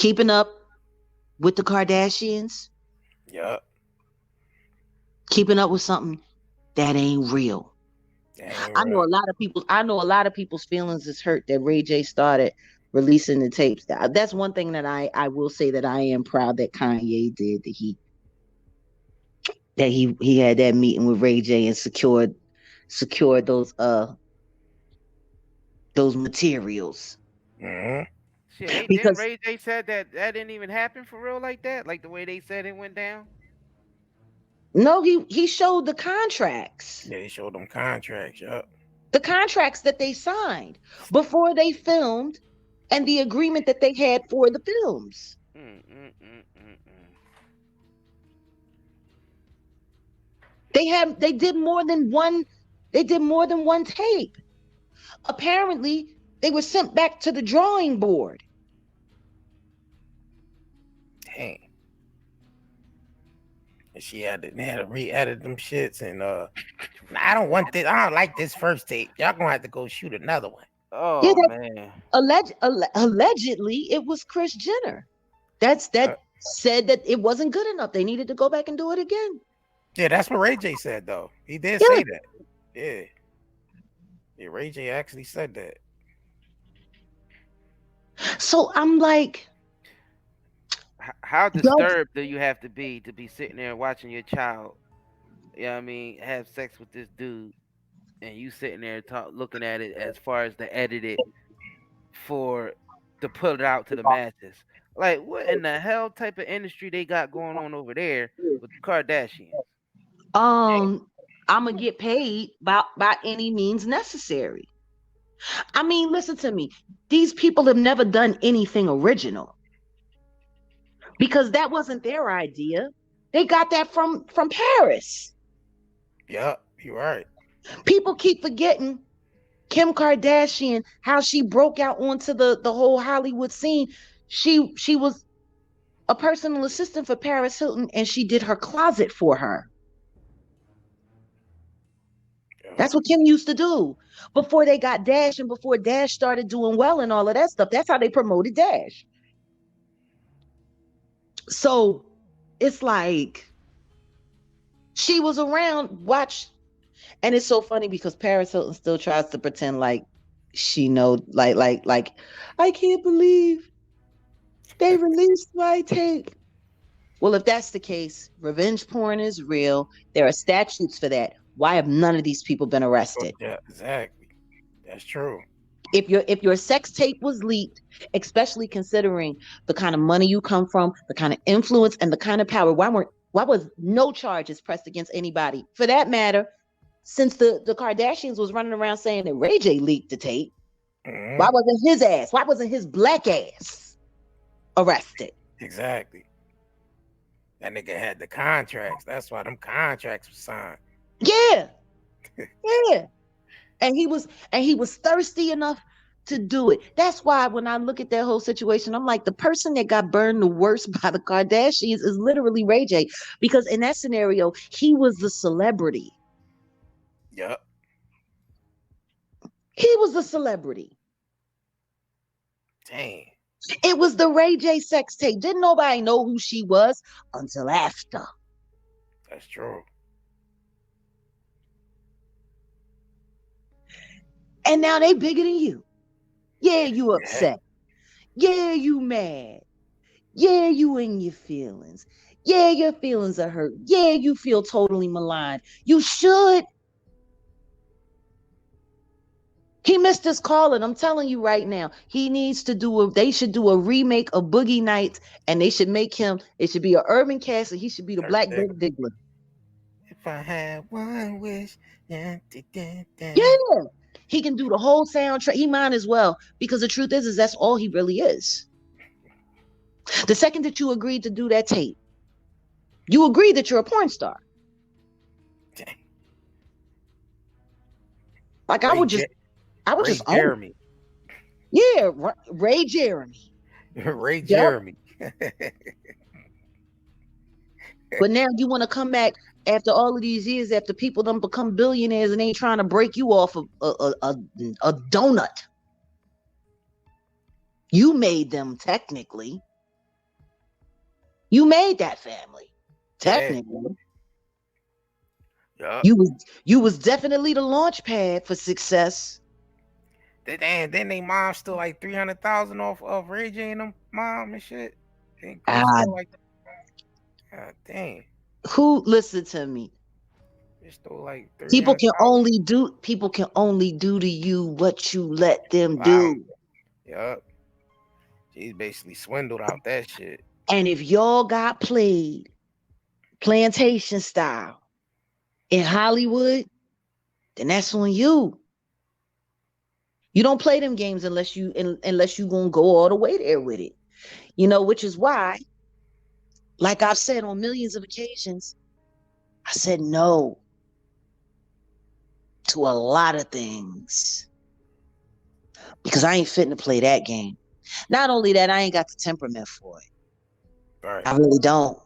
Keeping up with the Kardashians. Yup. Keeping up with something that ain't real. That ain't I know real. a lot of people. I know a lot of people's feelings is hurt that Ray J started releasing the tapes. That's one thing that I will say that I am proud that Kanye did. That he had that meeting with Ray J and secured those materials. Mm-hmm. Shit, ain't then Because Ray J said that didn't even happen for real like that, like the way they said it went down. no, he showed the contracts. Yeah, they showed them contracts. Yup. The contracts that they signed before they filmed and the agreement that they had for the films. Mm, mm, mm, mm, mm. They did more than one tape. Apparently, they were sent back to the drawing board. Dang. And they had to re-edit them shits, and I don't want this. I don't like this first tape. Y'all gonna have to go shoot another one. Yeah, Oh man. allegedly it was Chris Jenner. That said that it wasn't good enough. They needed to go back and do it again. Yeah, that's what Ray J said though. He did Yeah. say that. Yeah. Yeah, Ray J actually said that. So I'm like, How don't disturbed do you have to be sitting there watching your child, you know what I mean, have sex with this dude, and you sitting there looking at it as far as the edited for to put it out to the masses? Like, what in the hell type of industry they got going on over there with the Kardashians? I'm gonna get paid by any means necessary. I mean, listen to me. These people have never done anything original because that wasn't their idea. They got that from Paris. Yup, you're right. People keep forgetting Kim Kardashian, how she broke out onto the whole Hollywood scene. She was a personal assistant for Paris Hilton, and she did her closet for her. That's what Kim used to do before they got Dash and before Dash started doing well and all of that stuff. That's how they promoted Dash. So it's like she was around, watch, and it's so funny because Paris Hilton still tries to pretend like she know, like I can't believe they released my tape. Well, if that's the case, revenge porn is real. There are statutes for that. Why have none of these people been arrested? Yeah, exactly. That's true. If your sex tape was leaked, especially considering the kind of money you come from, the kind of influence and the kind of power, why was no charges pressed against anybody? For that matter, since the Kardashians was running around saying that Ray J leaked the tape, why wasn't his ass? Why wasn't his black ass arrested? Exactly. That nigga had the contracts. That's why them contracts were signed. Yeah. Yeah. And he was thirsty enough to do it. That's why when I look at that whole situation, I'm like, the person that got burned the worst by the Kardashians is literally Ray J. Because in that scenario, he was the celebrity. Yep. He was the celebrity. Dang. It was the Ray J sex tape. Didn't nobody know who she was until after. That's true. And now they bigger than you. Yeah, you upset. Yeah, you mad. Yeah, you in your feelings. Yeah, your feelings are hurt. Yeah, you feel totally maligned. You should. He missed his calling. I'm telling you right now. He needs to they should do a remake of Boogie Nights, and they should make him, it should be an urban cast, and he should be the Black Dirk Diggler. If I had one wish. Yeah. He can do the whole soundtrack. He might as well, because the truth is that's all he really is. The second that you agreed to do that tape, you agree that you're a porn star. Like I would just Jeremy. Yeah, Ray Jeremy. Ray Jeremy. But now you want to come back after all of these years, after people done become billionaires and ain't trying to break you off of a donut. You made them technically. You made that family. Yeah. Technically. Yup. You was definitely the launch pad for success. Then they mom still like 300,000 off Ray J and them mom and shit. And Chris Ah, stole like, God dang, who listen to me? they stole like People can 300,000. only do to you what you let them Wow. do. Yup. She's basically swindled out that shit. And if y'all got played plantation style in Hollywood, then that's on you. You don't play them games unless you gonna go all the way there with it. Which is why, like I've said on millions of occasions, I said no to a lot of things because I ain't fitting to play that game. Not only that, I ain't got the temperament for it. Right. I really don't.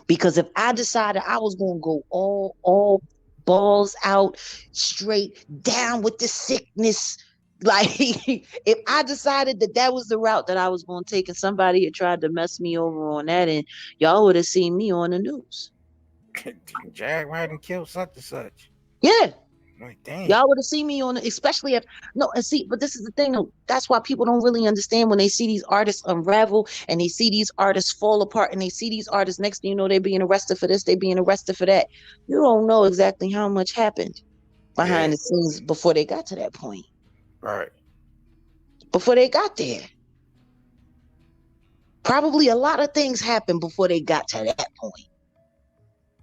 Because if I decided I was gonna go all balls out, straight down with the sickness, like if I decided that was the route that I was gonna take, and somebody had tried to mess me over on that, and y'all would have seen me on the news. Jaguar Wright and killed such and such. Yeah. Like, damn. Y'all would have seen me on it, especially if no, and see, but this is the thing though. That's why people don't really understand when they see these artists unravel and they see these artists fall apart and they see these artists next thing you know, they're being arrested for this, they being arrested for that. You don't know exactly how much happened Yeah. behind the scenes before they got to that point. Right. Before they got there. Probably a lot of things happened before they got to that point.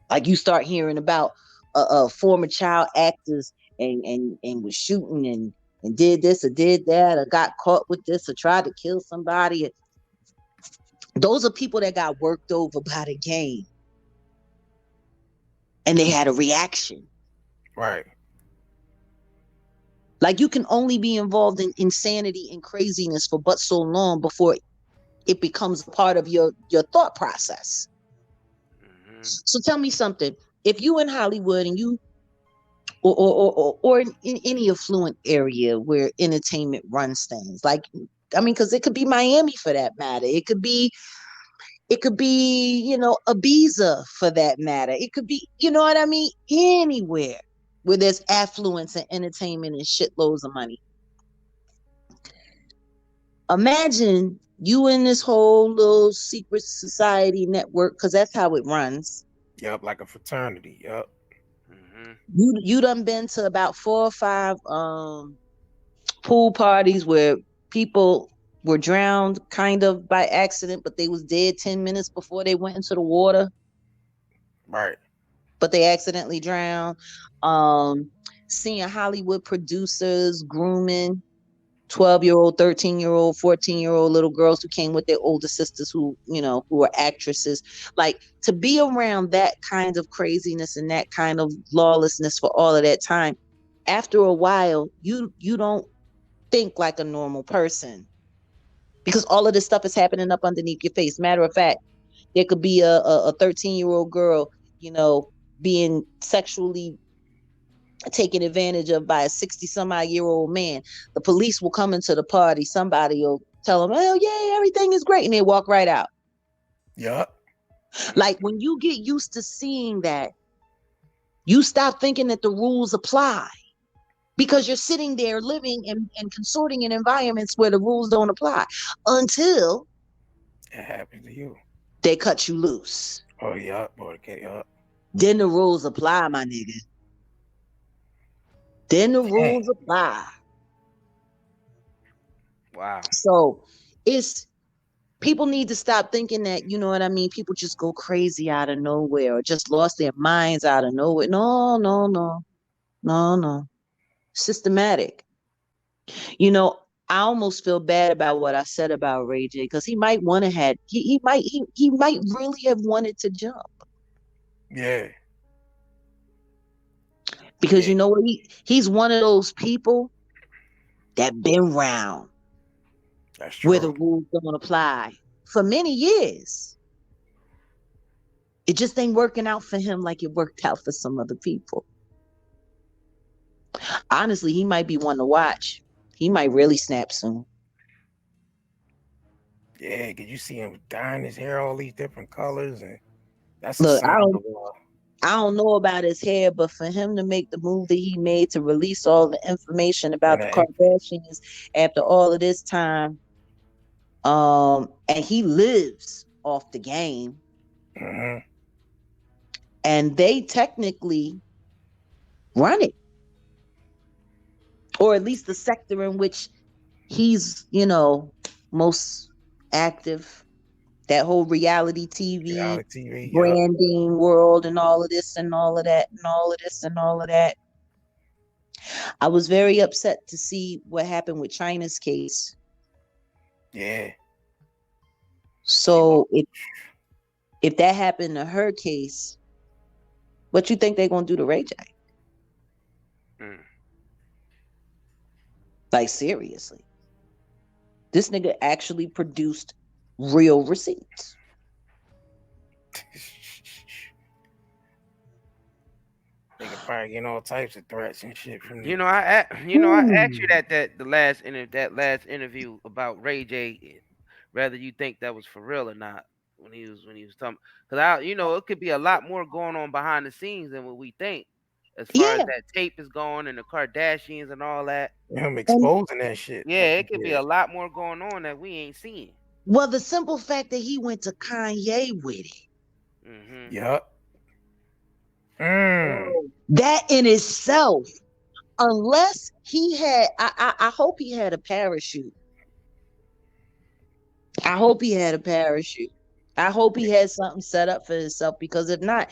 Like you start hearing about former child actors and was shooting and did this or did that or got caught with this or tried to kill somebody. Those are people that got worked over by the game and they had a reaction. Right. Like you can only be involved in insanity and craziness for but so long before it becomes a part of your thought process. Mm-hmm. So tell me something. If you in Hollywood and you or in any affluent area where entertainment runs things, like I mean, because it could be Miami for that matter. It could be Ibiza for that matter. It could be, you know what I mean, anywhere where there's affluence and entertainment and shitloads of money. Imagine you in this whole little secret society network, because that's how it runs. Yup. Like a fraternity. Yup. Mm-hmm. You done been to about 4 or 5 pool parties where people were drowned kind of by accident, but they was dead 10 minutes before they went into the water, Right. but they accidentally drowned. Um, Seeing Hollywood producers grooming 12-year-old, 13-year-old, 14-year-old little girls who came with their older sisters who were actresses. Like to be around that kind of craziness and that kind of lawlessness for all of that time. After a while, you don't think like a normal person because all of this stuff is happening up underneath your face. Matter of fact, there could be a 13-year-old girl, being sexually taken advantage of by a 60 some odd year old man. The police will come into the party. Somebody will tell them, oh, yeah, everything is great. And they walk right out. Yup. Like when you get used to seeing that, you stop thinking that the rules apply because you're sitting there living and consorting in environments where the rules don't apply until It happened to you. they cut you loose. Oh, yup. Okay. Yup. Then the rules apply, my nigga. Then the Dang. rules apply. Wow. So it's people need to stop thinking that, you know what I mean, people just go crazy out of nowhere or just lost their minds out of nowhere. No, no, no, no, no. Systematic. I almost feel bad about what I said about Ray J because he might want to had he might really have wanted to jump Yeah. because Yeah. you know what, he's one of those people that been around That's where the true. rules don't apply for many years. It just ain't working out for him like it worked out for some other people. Honestly, he might be one to watch. He might really snap soon. Yeah, cause you see him dyeing his hair all these different colors, and that's a Look, sign of I don't know about his hair, but for him to make the move that he made to release all the information about the and Kardashians after all of this time, and he lives off the game, mm-hmm. and they technically run it, or at least the sector in which he's, most active. That whole reality TV reality TV, yup. branding world and all of this and all of that and all of this and all of that. I was very upset to see what happened with China's case. Yeah. She So if that happened to her case, what you think they're gonna do to Ray J? Mm. Like seriously. This nigga actually produced real receipts. they could probably get all types of threats and shit from You the know, I asked you that last interview about Ray J, whether you think that was for real or not when he was talking, because it could be a lot more going on behind the scenes than what we think, as far as Yeah. that tape is going and the Kardashians and all that. him And exposing that shit like Yeah, he it could be did. a lot more going on that we ain't seeing. well, the simple fact that he went to Kanye with it. Hmm. Yup. Mm. That in itself, unless he had, I hope he had a parachute. I hope he had a parachute. I hope he had something set up for himself, because if not,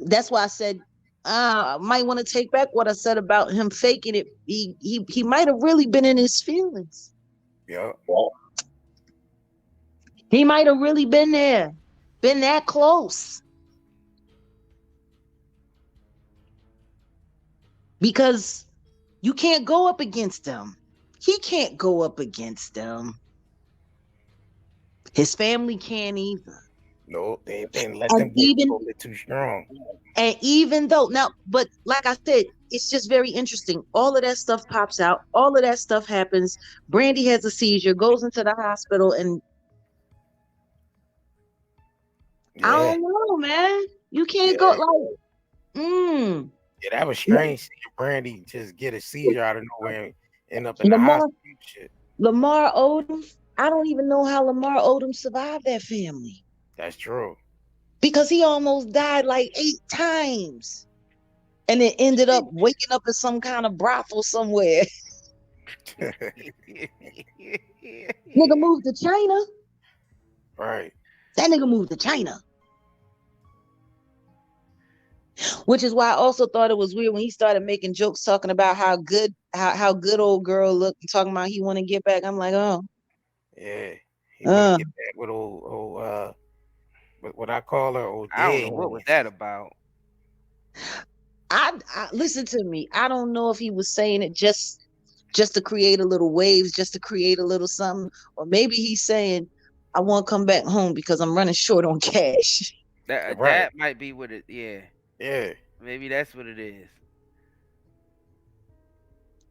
that's why I said, I might want to take back what I said about him faking it. He might have really been in his feelings. Yup. He might have really been there, been that close. Because you can't go up against them. He can't go up against them. His family can't either. No, they didn't let And them get a even little bit too strong. and even though now, but like I said, it's just very interesting. All of that stuff pops out. All of that stuff happens. Brandy has a seizure, goes into the hospital, and I Yeah. don't know, man. You can't go Yeah. like, Yeah, that was strange seeing Brandy just get a seizure out of nowhere and end up in the Lamar hospital and shit. Lamar Odom. I don't even know how Lamar Odom survived that family, That's true. because he almost died like 8 times, and it ended up waking up in some kind of brothel somewhere. Nigga moved to China. Right. That nigga moved to China. Which is why I also thought it was weird when he started making jokes talking about how good old girl looked, and talking about he want to get back. I'm like, oh, Yeah. He want to uh, get back with old what I call her, old I don't dead know what was hands. that about. I listen to me. I don't know if he was saying it just to create a little waves, just to create a little something, or maybe he's saying, I want to come back home because I'm running short on cash. That Right. that might be what it. Yeah, Yeah. maybe that's what it is.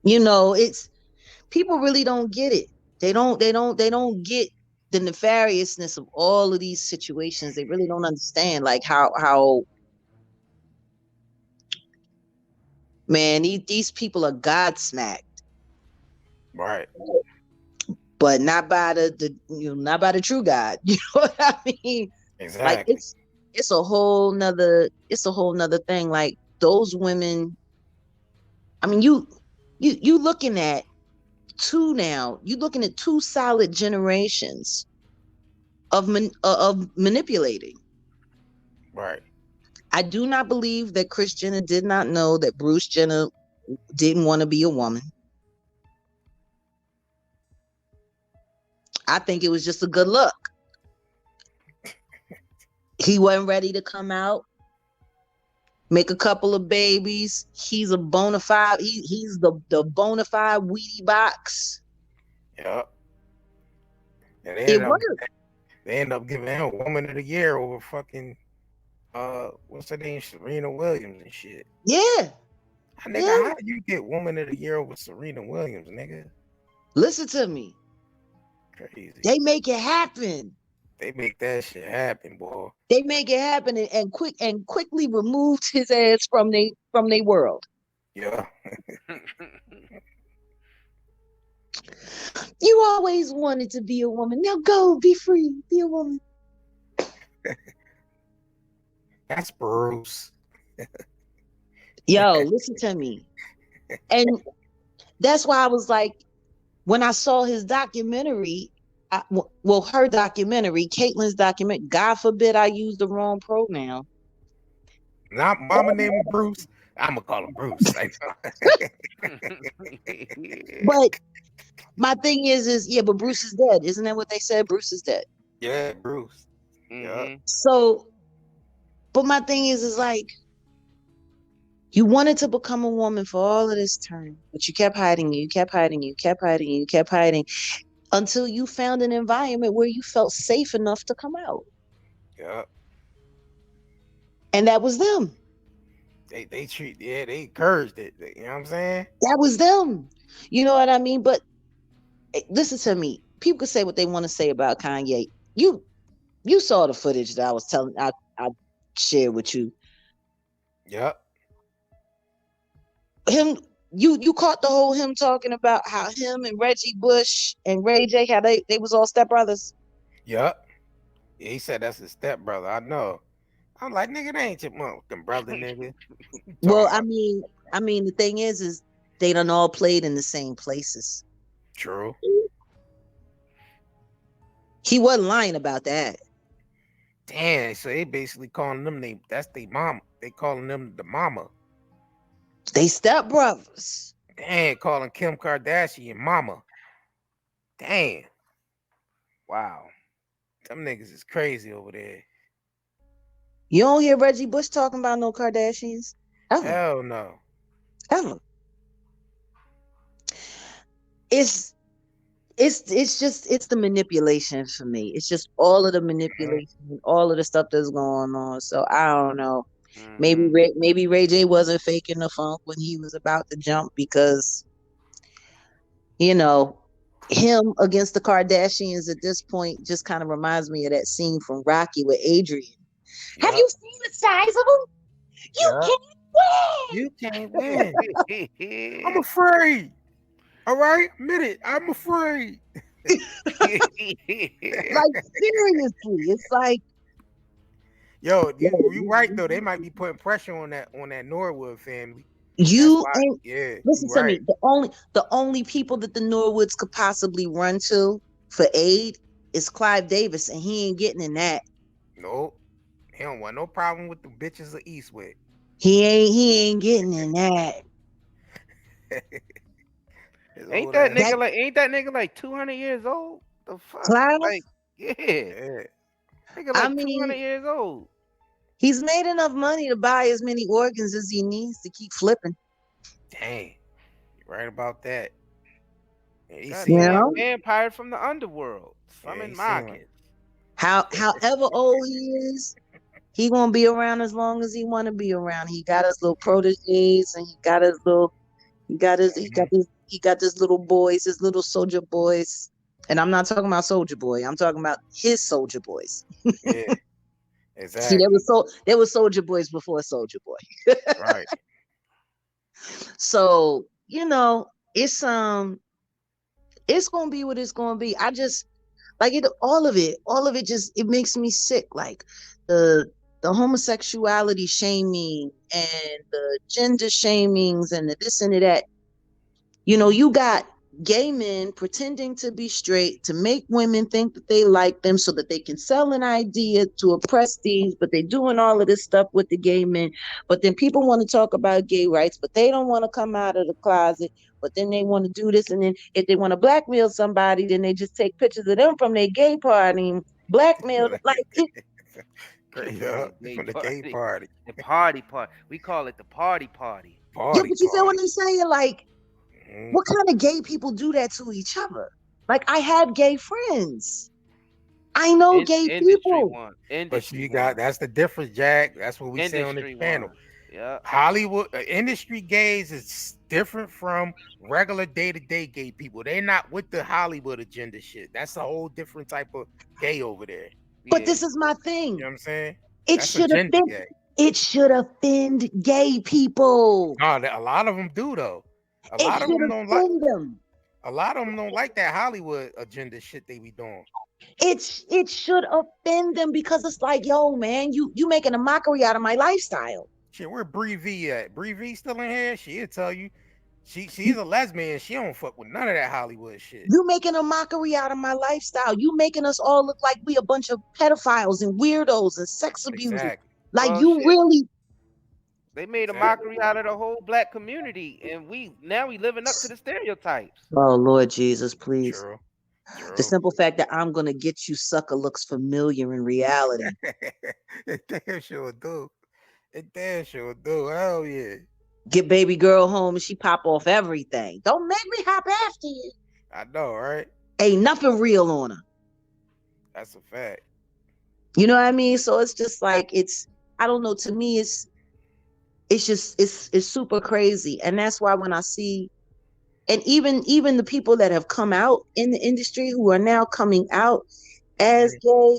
It's people really don't get it. They don't get the nefariousness of all of these situations. They really don't understand, like, how man, these people are God smacked, Right. but not by not by the true God. You know what I mean? Like, Exactly. it's a whole nother thing. Like, those women, I mean, you looking at two now. You looking at two solid generations of manipulating. Right. I do not believe that Kris Jenner did not know that Bruce Jenner didn't want to be a woman. I think it was just a good look. He wasn't ready to come out, make a couple of babies. He's a bona fide. He's the bona fide Wheatie box. Yep. And It worked. they end up giving him Woman of the Year over fucking what's her name, Serena Williams and shit. Yeah, Nigga, yeah. how you get Woman of the Year over Serena Williams, nigga? Listen to me. Crazy. They make it happen. They make that shit happen, boy. They make it happen and quickly removed his ass from they world. Yeah. You always wanted to be a woman. Now go, be free, be a woman. That's Bruce. Yo, listen to me. And that's why I was like, when I saw his documentary, her documentary, Caitlyn's document. God forbid I use the wrong pronoun. Not mama named Bruce. I'm gonna call him Bruce. But my thing is yeah, but Bruce is dead. Isn't that what they said? Bruce is dead. Yeah, Bruce. Yeah. So, but my thing is like, you wanted to become a woman for all of this time, but you kept hiding, you kept hiding, you kept hiding, you kept hiding until you found an environment where you felt safe enough to come out. Yeah. And that was them. They encouraged it. You know what I'm saying? That was them. You know what I mean? But listen to me. People can say what they want to say about Kanye. You saw the footage that I shared with you. Yep. Him, you caught the whole him talking about how him and Reggie Bush and Ray J, how they was all stepbrothers. Yep. Yeah, he said that's his stepbrother. I know. I'm like, nigga, that ain't your motherfucking brother, nigga. Well, I mean, the thing is they done all played in the same places. True. He wasn't lying about that. Damn, so they basically calling them that's their mom. They calling them the mama. They stepbrothers. Damn, calling Kim Kardashian mama. Damn. Wow. Them niggas is crazy over there. You don't hear Reggie Bush talking about no Kardashians? Ever. Hell no. Ever. It's the manipulation for me. It's just all of the manipulation, all of the stuff that's going on. So I don't know. Maybe Ray J wasn't faking the funk when he was about to jump because, you know, him against the Kardashians at this point just kind of reminds me of that scene from Rocky with Adrian. Yep. Have you seen the size of him? You can't win. You can't win. I'm afraid. All right, admit it. I'm afraid. Like seriously, it's like, yo, you right though. They might be putting pressure on that Norwood family. Listen to me. The only people that the Norwoods could possibly run to for aid is Clive Davis, and he ain't getting in that. Nope. He don't want no problem with the bitches of Eastwood. He ain't getting in that. Ain't that nigga like 200 years old? The fuck? Clive? Like, yeah. Nigga like 200 years old. He's made enough money to buy as many organs as he needs to keep flipping. Dang. You're right about that. He's a vampire from the underworld. Slumming markets. However old he is, he gonna be around as long as he wanna be around. He got his little proteges and he got his little boys, his little soldier boys. And I'm not talking about Soldier Boy. I'm talking about his soldier boys. Yeah. Exactly. See, there was Soldier Boys before Soldier Boy. Right. So, it's gonna be what it's gonna be. I just like it, all of it just, it makes me sick. Like the homosexuality shaming and the gender shamings and the this and the that. You got gay men pretending to be straight to make women think that they like them so that they can sell an idea to oppress these, but they're doing all of this stuff with the gay men. But then people want to talk about gay rights, but they don't want to come out of the closet, but then they want to do this. And then if they want to blackmail somebody, then they just take pictures of them from their gay party and blackmail. Like it. From the gay party. The party. We call it the party. Yeah, but you feel what I'm saying? Like, what kind of gay people do that to each other? Like, I have gay friends. I know gay people. But you got, that's the difference, Jack. That's what we say on the channel. Yeah. Hollywood industry gays is different from regular day-to-day gay people. They're not with the Hollywood agenda shit. That's a whole different type of gay over there. But Yeah. this is my You thing. know what I'm saying? It That's should agenda offend. gay. It should offend gay people. No, a lot of them do though. A It lot of should them don't like. offend them. A lot of them don't like that Hollywood agenda shit they be doing. It should offend them because it's like, yo, man, you making a mockery out of my lifestyle. Shit, where Bree V at? Bree V still in here? She'll tell you. She's a lesbian. She don't fuck with none of that Hollywood shit. You making a mockery out of my lifestyle. You making us all look like we a bunch of pedophiles and weirdos and sex abusers. Exactly. Like Well, you shit. really. They made a Exactly. mockery out of the whole black community, and we living up to the stereotypes. Oh Lord Jesus, please. True. The True. simple fact that I'm gonna get you sucker looks familiar in reality. It damn sure do. It damn sure do. Hell yeah. Get baby girl home and she pop off everything. Don't make me hop after you. I know, right? Ain't nothing real on her. That's a fact. You know what I mean? So it's just like I don't know, to me it's just it's super crazy. And that's why when I see, and even the people that have come out in the industry who are now coming out as gay,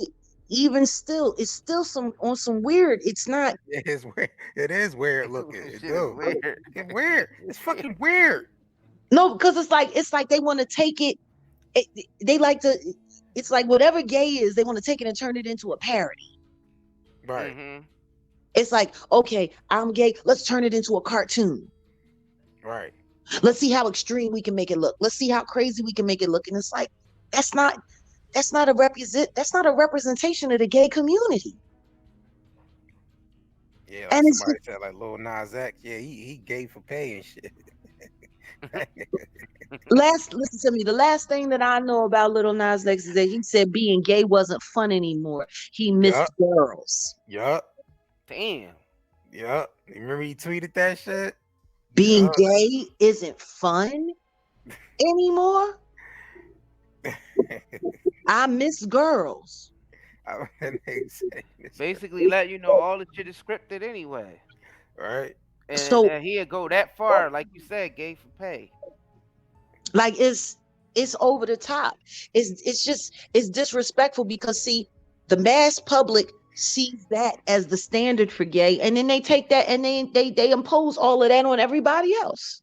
even still, it's still some on some weird. It's not. It is weird. It is weird looking. It Shit is do. weird. It's weird. It's fucking weird. No, because it's like they want to take it, they like to, it's like whatever gay is, they want to take it and turn it into a parody. Right. Mm-hmm. It's like, okay, I'm gay, let's turn it into a cartoon. Right. Let's see how extreme we can make it look. Let's see how crazy we can make it look. And it's like, that's not a representation of the gay community. Yeah, like And it's somebody said, like Lil Nas X. Yeah, he gay for pay and shit. listen to me. The last thing that I know about Little Nas X is that he said being gay wasn't fun anymore. He missed girls. Yup. Damn. Yup. You remember he tweeted that shit? Being Yup. gay isn't fun anymore. I miss girls. Basically, let you know all the shit is scripted anyway. Right. And So he'll go that far, like you said, gay for pay. like it's over the top. It's disrespectful because see, the mass public sees that as the standard for gay, and then they take that and they impose all of that on everybody else.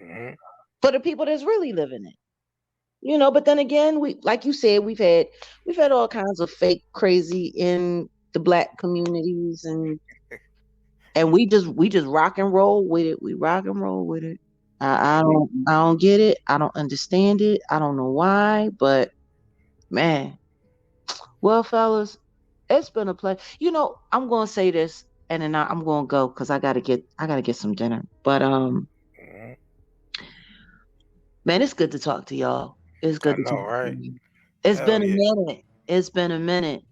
Mm-hmm. For the people that's really living it. You know, but then again, we, like you said, we've had all kinds of fake crazy in the black communities, and we just rock and roll with it. We rock and roll with it. I don't get it. I don't understand it. I don't know why, but man. Well, fellas, it's been a pleasure. You know, I'm gonna say this, and then I'm gonna go because I gotta get some dinner. But man, it's good to talk to y'all. It's good I to know, talk to right? you. It's Hell been a yeah. minute. It's been a minute.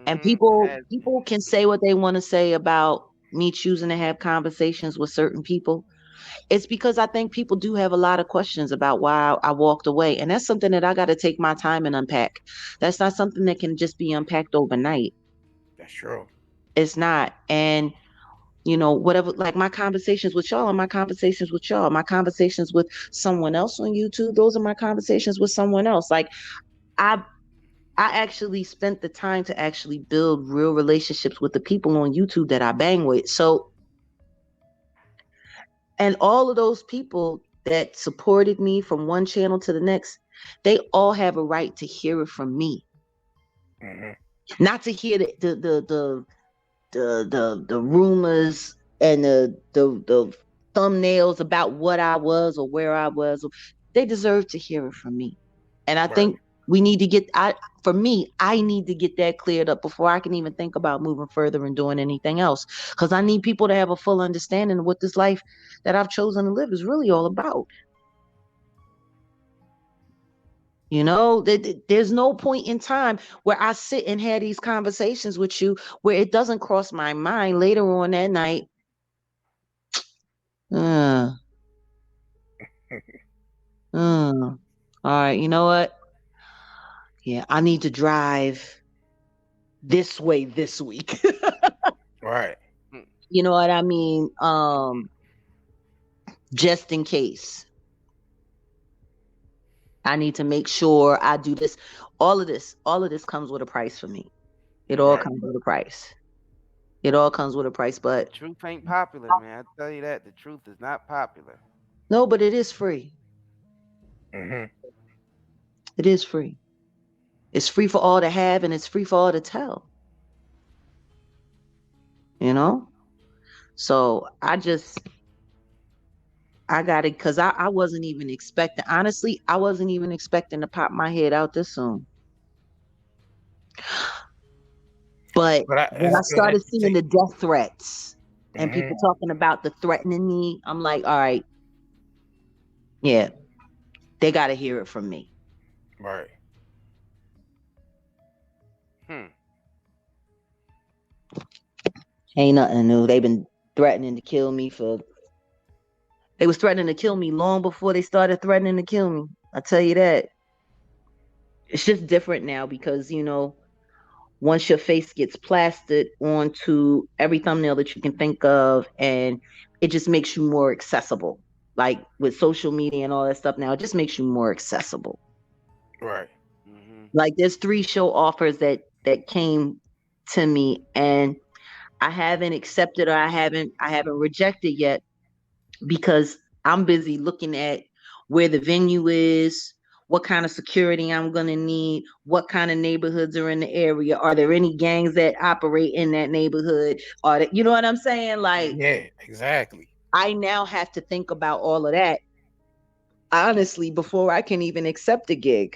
And Mm-hmm. people can say what they want to say about me choosing to have conversations with certain people. It's because I think people do have a lot of questions about why I walked away. And that's something that I got to take my time and unpack. That's not something that can just be unpacked overnight. That's true. It's not. And you know, whatever, like my conversations with y'all are my conversations with y'all. My conversations with someone else on YouTube, those are my conversations with someone else. Like I actually spent the time to actually build real relationships with the people on YouTube that I bang with. So, and all of those people that supported me from one channel to the next, they all have a right to hear it from me. Mm-hmm. Not to hear the rumors and the thumbnails about what I was or where I was. They deserve to hear it from me. And I think we need to get, for me, I need to get that cleared up before I can even think about moving further and doing anything else. Because I need people to have a full understanding of what this life that I've chosen to live is really all about. You know, there's no point in time where I sit and have these conversations with you where it doesn't cross my mind later on that night. All right, you know what? Yeah, I need to drive this way this week. Right. You know what I mean? Just in case. I need to make sure I do this. All of this comes with a price for me. It all Right. comes with a price. It all comes with a price, The but truth ain't popular, man. I tell you that. The truth is not popular. no, but it is free. Mm-hmm. It is free. It's free for all to have and it's free for all to tell, you know? So I got it because I wasn't even expecting, honestly, I wasn't even expecting to pop my head out this soon. But But when it's I good that started you seeing take. the death threats and Mm-hmm. people talking about the threatening me, I'm like, all right, yeah, they got to hear it from me. Right. Hmm. Ain't nothing new. They've been threatening to kill me for, they was threatening to kill me long before they started threatening to kill me. I tell you that. It's just different now because, once your face gets plastered onto every thumbnail that you can think of, and it just makes you more accessible. Like with social media and all that stuff now, it just makes you more accessible. Right. Mhm. Like there's 3 show offers that came to me, and I haven't accepted or I haven't rejected yet because I'm busy looking at where the venue is, what kind of security I'm going to need, what kind of neighborhoods are in the area. Are there any gangs that operate in that neighborhood? You know what I'm saying? Like, Yeah. Exactly. I now have to think about all of that honestly before I can even accept a gig.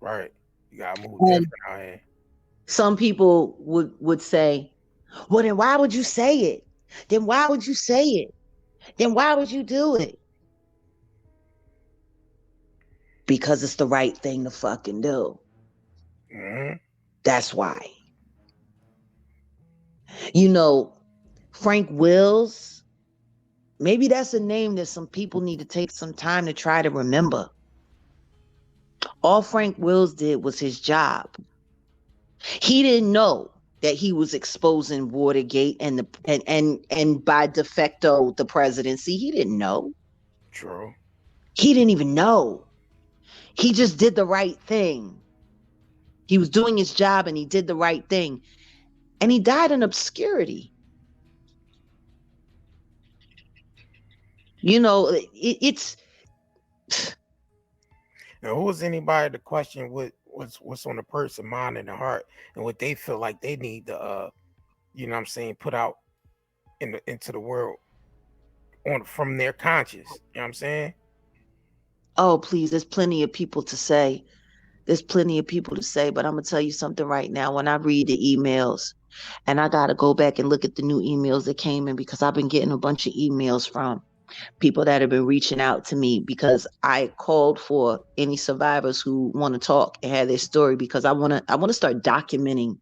Right. You gotta move And different out here. some people would say, well, then why would you say it? Then why would you say it? Then why would you do it? Because it's the right thing to fucking do. Mm-hmm. That's why. You know, Frank Wills, maybe that's a name that some people need to take some time to try to remember. All Frank Wills did was his job. He didn't know that he was exposing Watergate and by defecto the presidency. He didn't know. True. He didn't even know. He just did the right thing. He was doing his job and he did the right thing. And he died in obscurity. It's Now, who is anybody to question what's on the person mind and the heart and what they feel like they need to you know what I'm saying, put out into the world on from their conscience. You know what I'm saying? oh please, there's plenty of people to say. There's plenty of people to say, but I'm gonna tell you something right now. When I read the emails, and I gotta go back and look at the new emails that came in because I've been getting a bunch of emails from people that have been reaching out to me because I called for any survivors who want to talk and have their story because I wanna start documenting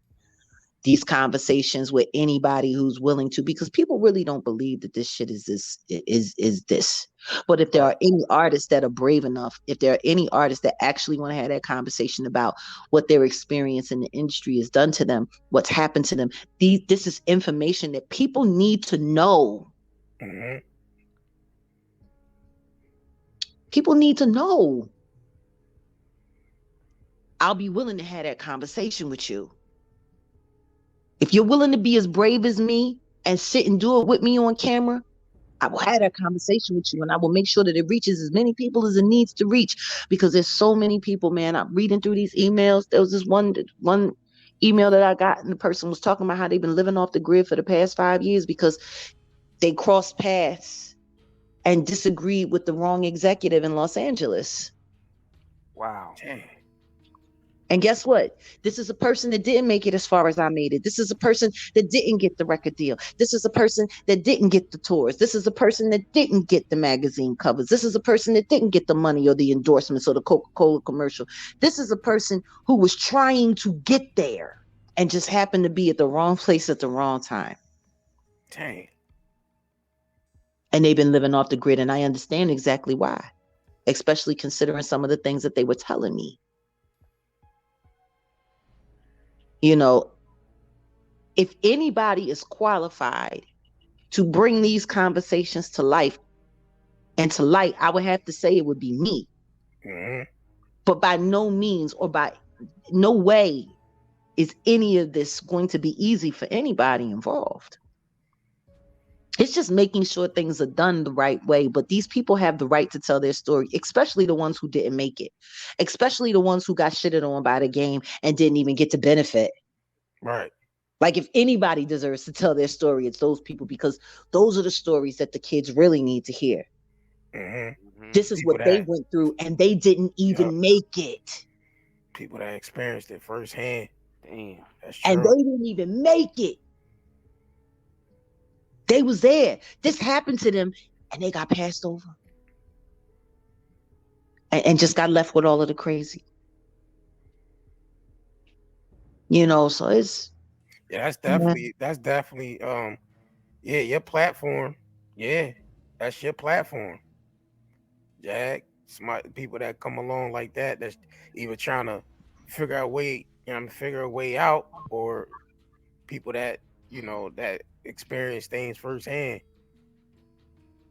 these conversations with anybody who's willing to, because people really don't believe that this shit is this. But if there Right. are any artists that are brave enough, if there are any artists that actually want to have that conversation about what their experience in the industry has done to them, what's happened to them, this is information that people need to know. Mm-hmm. People need to know. I'll be willing to have that conversation with you. If you're willing to be as brave as me and sit and do it with me on camera, I will have that conversation with you and I will make sure that it reaches as many people as it needs to reach because there's so many people, man. I'm reading through these emails. There was this one email that I got, and the person was talking about how they've been living off the grid for the past 5 years because they crossed paths and disagreed with the wrong executive in Los Angeles. Wow. Dang. And guess what? This is a person that didn't make it as far as I made it. This is a person that didn't get the record deal. This is a person that didn't get the tours. This is a person that didn't get the magazine covers. This is a person that didn't get the money or the endorsements or the Coca-Cola commercial. This is a person who was trying to get there and just happened to be at the wrong place at the wrong time. Dang. And they've been living off the grid. And I understand exactly why, especially considering some of the things that they were telling me. You know, if anybody is qualified to bring these conversations to life and to light, I would have to say it would be me. Mm-hmm. But by no means or by no way is any of this going to be easy for anybody involved. It's just making sure things are done the right way. But these people have the right to tell their story, especially the ones who didn't make it, especially the ones who got shitted on by the game and didn't even get to benefit. Right. Like, if anybody deserves to tell their story, it's those people, because those are the stories that the kids really need to hear. Mm-hmm. Mm-hmm. This is People what they that, went through and they didn't yep, even make it. people that experienced it firsthand. Damn. That's And true. they didn't even make it. They was there. This happened to them and they got passed over and just got left with all of the crazy. So it's Yeah, yeah. that's definitely yeah, your platform. Yeah, that's your platform. Jack, smart people that come along like that, that's either trying to figure out way, figure a way out, or people that, that experience things firsthand.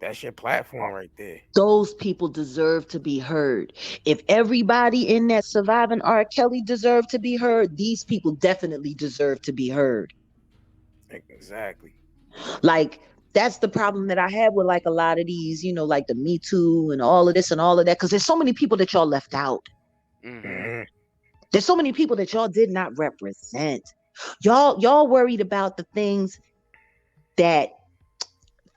That's your platform right there. Those people deserve to be heard. If everybody in that surviving R. Kelly deserved to be heard, these people definitely deserve to be heard. Exactly. Like, that's the problem that I have with like a lot of these, like the Me Too and all of this and all of that, because there's so many people that y'all left out. Mm-hmm. Mm-hmm. There's so many people that y'all did not represent. Y'all worried about the things that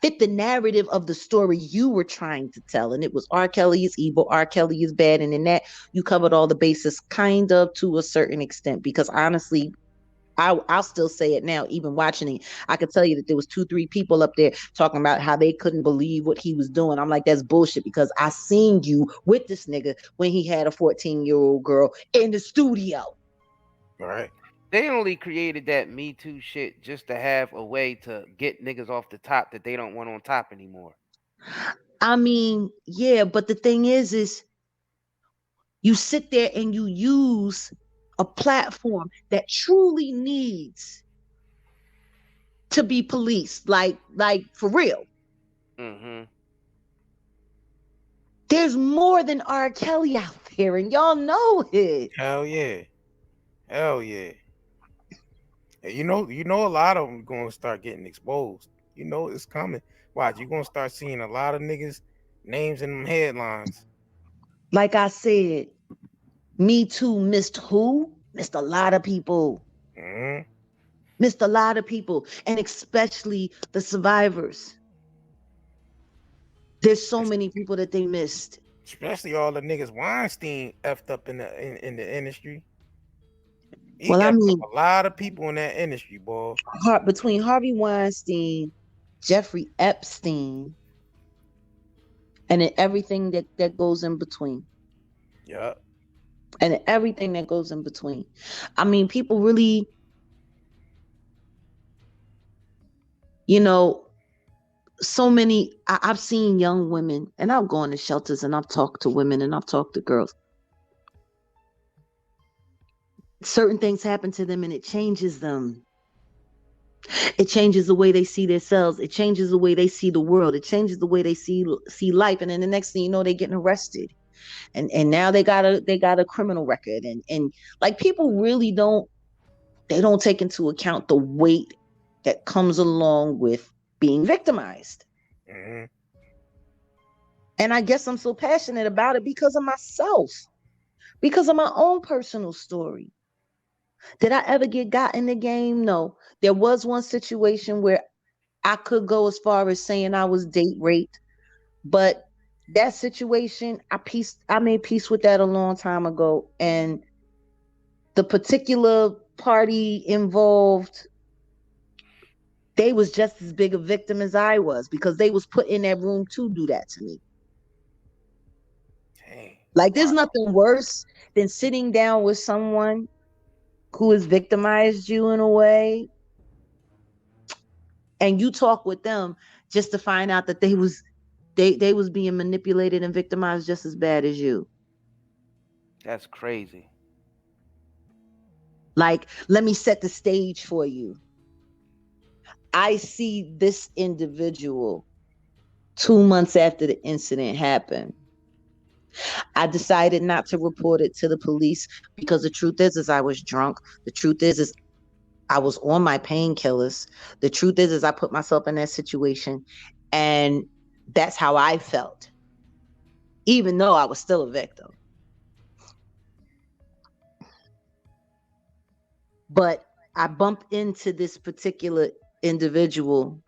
fit the narrative of the story you were trying to tell. And it was R. Kelly is evil, R. Kelly is bad. And in that, you covered all the bases kind of to a certain extent. Because honestly, I'll still say it now, even watching it. I could tell you that there was 2, 3 people up there talking about how they couldn't believe what he was doing. I'm like, that's bullshit, because I seen you with this nigga when he had a 14-year-old girl in the studio. All right. They only created that Me Too shit just to have a way to get niggas off the top that they don't want on top anymore. I mean, yeah, but the thing is you sit there and you use a platform that truly needs to be policed, like for real. Mm-hmm. There's more than R. Kelly out there, and y'all know it. Hell yeah. Hell yeah. And a lot of them gonna start getting exposed. You know it's coming. Watch, you're gonna start seeing a lot of niggas names in them headlines. Like I said, Me Too missed who? Missed a lot of people. Mm-hmm. Missed a lot of people, and especially the survivors. There's so many people that they missed. Especially all the niggas Weinstein effed up in the industry. He Well, I effed up mean, a lot of people in that industry, boy. between Harvey Weinstein, Jeffrey Epstein, and then everything that goes in between. Yeah. And everything that goes in between. I mean, people really, you know, so many. I've seen young women, and I've gone to shelters and I've talked to women and I've talked to girls. Certain things happen to them and it changes them. It changes the way they see themselves. It changes the way they see the world. It changes the way they see life. And then the next thing you know, they're getting arrested. And now they got a criminal record. And like, people really don't take into account the weight that comes along with being victimized. Mm-hmm. And I guess I'm so passionate about it because of myself, because of my own personal story. Did I ever got in the game? No. There was one situation where I could go as far as saying I was date raped, but that situation, I made peace with that a long time ago. And the particular party involved, they was just as big a victim as I was, because they was put in that room to do that to me. Dang. Like, there's Wow. nothing worse than sitting down with someone who has victimized you in a way, and you talk with them just to find out that they was being manipulated and victimized just as bad as you. That's crazy. Like, let me set the stage for you. I see this individual 2 months after the incident happened. I decided not to report it to the police because the truth is I was drunk. The truth is I was on my painkillers. The truth is I put myself in that situation, and that's how I felt, even though I was still a victim. But I bumped into this particular individual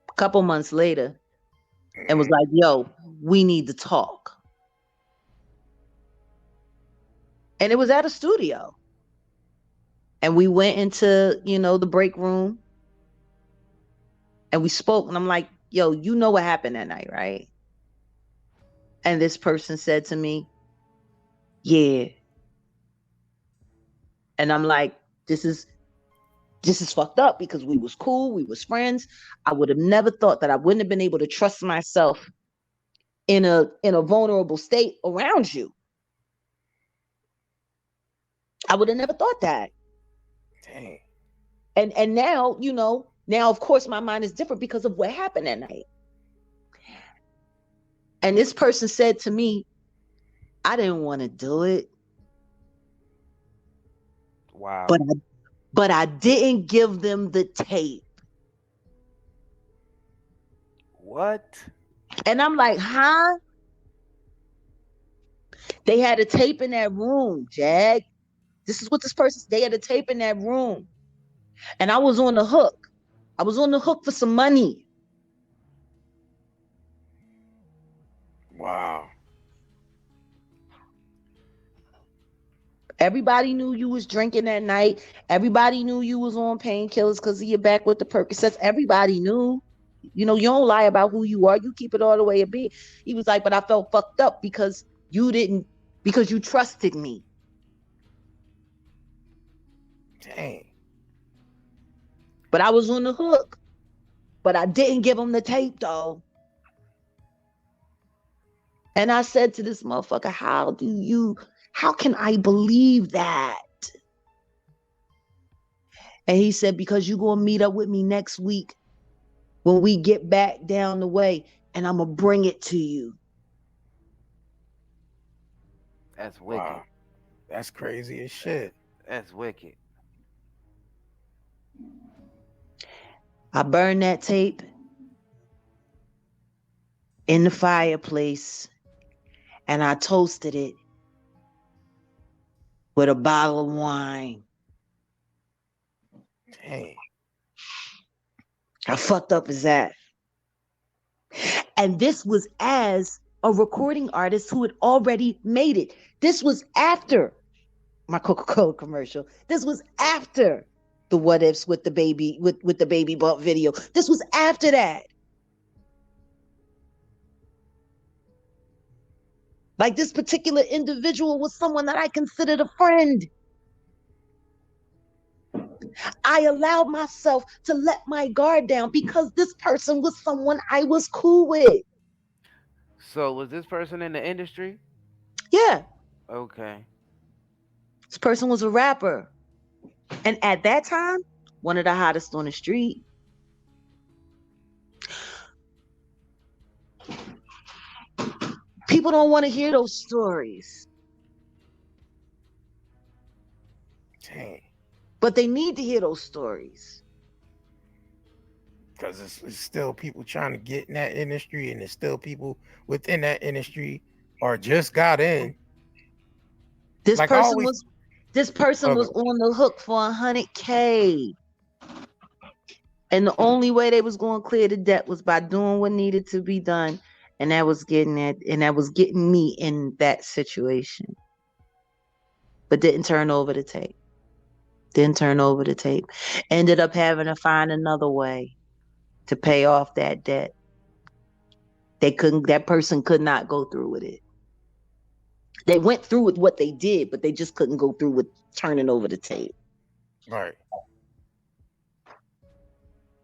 a couple months later and was Mhm. like, yo, we need to talk. And it was at a studio. And we went into, the break room and we spoke. And I'm like, yo, you know what happened that night, right? And this person said to me, yeah. And I'm like, this is fucked up because we was cool, we was friends. I would have never thought that I wouldn't have been able to trust myself in a vulnerable state around you. I would have never thought that. Dang. And now, now of course my mind is different because of what happened that night. And this person said to me, I didn't want to do it, but Wow. I didn't give them the tape. What? And I'm like, huh? They had a tape in that room, Jag. This is what this person, they had a tape in that room. And I was on the hook. I was on the hook for some money. Wow. Everybody knew you was drinking that night. Everybody knew you was on painkillers because of your back with the Percocets. Everybody knew. You don't lie about who you are. You keep it all the way a beat. He was like, but I felt fucked up because because you trusted me. Dang. But I was on the hook. But I didn't give him the tape though. And I said to this motherfucker, how can I believe that? And he said, because you gonna meet up with me next week when we get back down the way, and I'm gonna bring it to you. That's wicked. Wow. That's crazy as shit. That's wicked. I burned that tape in the fireplace and I toasted it with a bottle of wine. Dang. How fucked up is that? And this was as a recording artist who had already made it. This was after my Coca-Cola commercial. This was after the what ifs with the baby with the baby bump video. This was after that. Like this particular individual was someone that I considered a friend. I allowed myself to let my guard down because this person was someone I was cool with. So was this person in the industry? Yeah, Okay. this person was a rapper. And at that time, one of the hottest on the street. People don't want to hear those stories, Dang. but they need to hear those stories. Because it's still people trying to get in that industry, and there's still people within that industry or just got in. This Like I person always, was this person okay, was on the hook for 100K. And the only way they was going to clear the debt was by doing what needed to be done. And that was getting me in that situation. But didn't turn over the tape. Didn't turn over the tape. Ended up having to find another way to pay off that debt. That person could not go through with it. They went through with what they did, but they just couldn't go through with turning over the tape. right.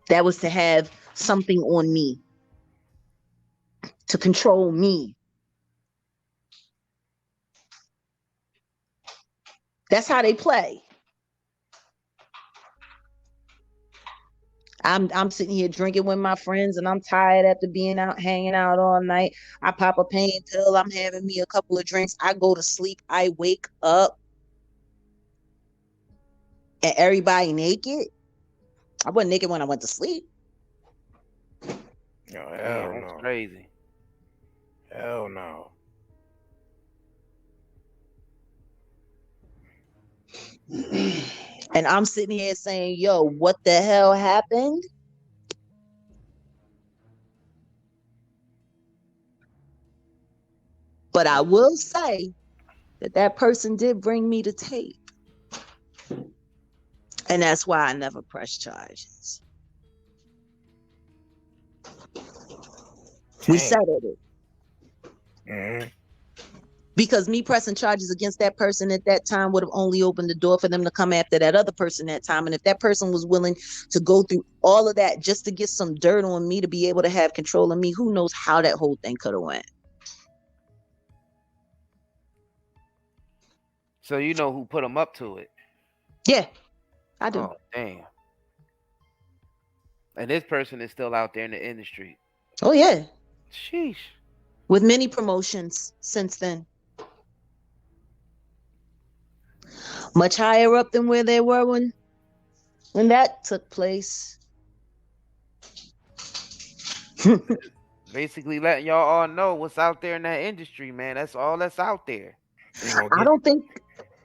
That was to have something on me, to control me. That's how they play. I'm sitting here drinking with my friends and I'm tired after being out hanging out all night. I pop a pain pill, I'm having me a couple of drinks, I go to sleep, I wake up and everybody naked. I wasn't naked when I went to sleep. No, Man, hell that's no. crazy. Hell no. And I'm sitting here saying, yo, what the hell happened? But I will say that that person did bring me the tape. And that's why I never pressed charges. We Damn. settled it. Mm-hmm. Because me pressing charges against that person at that time would have only opened the door for them to come after that other person that time. And if that person was willing to go through all of that just to get some dirt on me to be able to have control of me, who knows how that whole thing could have went. So you know who put him up to it? Yeah, I do. Oh, damn. And this person is still out there in the industry. Oh, yeah. Sheesh. With many promotions since then. Much higher up than where they were when that took place. Basically letting y'all all know what's out there in that industry, man. That's all that's out there. They gonna I get don't think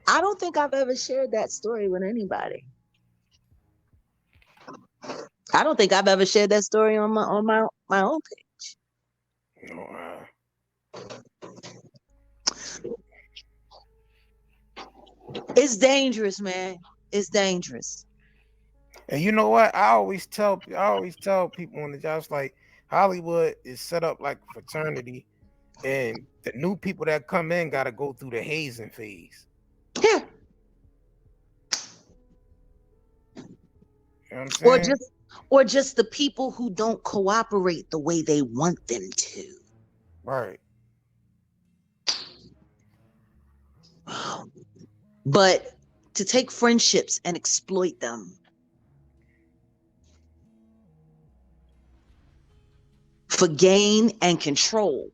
I don't think I've ever shared that story with anybody. I don't think I've ever shared that story on my own page. you know, It's dangerous, man. It's dangerous. and you know what? I always tell people on the job, it's like Hollywood is set up like a fraternity, and the new people that come in got to go through the hazing phase. Yeah. You know what I'm Or saying? just or just the people who don't cooperate the way they want them to. Right. But to take friendships and exploit them for gain and control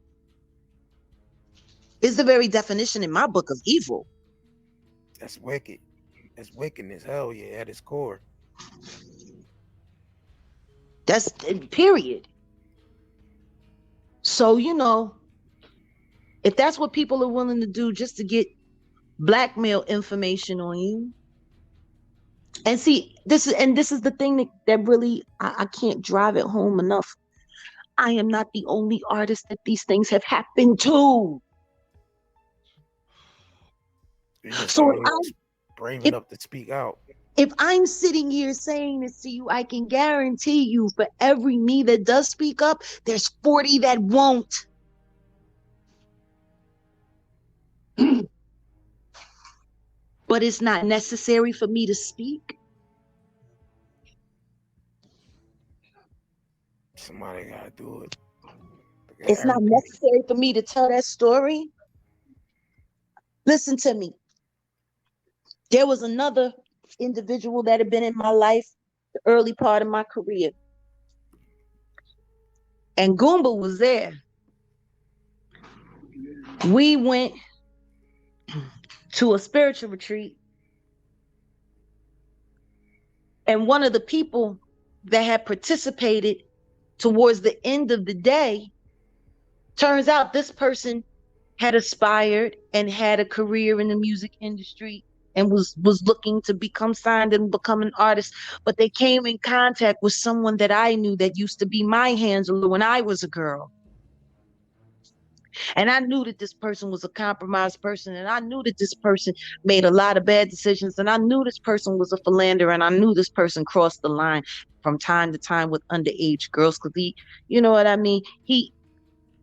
is the very definition in my book of evil. That's wicked. That's wickedness. Hell yeah, at its core. That's period. So, if that's what people are willing to do just to get blackmail information on you. And see, this is the thing that really I can't drive it home enough. I am not the only artist that these things have happened to. You're just the So only one brave if enough to speak out. if I'm sitting here saying this to you, I can guarantee you for every me that does speak up, there's 40 that won't. But it's not necessary for me to speak. Somebody gotta do it. It's not Everybody. necessary for me to tell that story. Listen to me. There was another individual that had been in my life the early part of my career. And Goomba was there. We went to a spiritual retreat. And one of the people that had participated towards the end of the day, turns out this person had aspired and had a career in the music industry and was looking to become signed and become an artist, but they came in contact with someone that I knew that used to be my handler when I was a girl. And I knew that this person was a compromised person, and I knew that this person made a lot of bad decisions, and I knew this person was a philanderer, and I knew this person crossed the line from time to time with underage girls, because you know what I mean?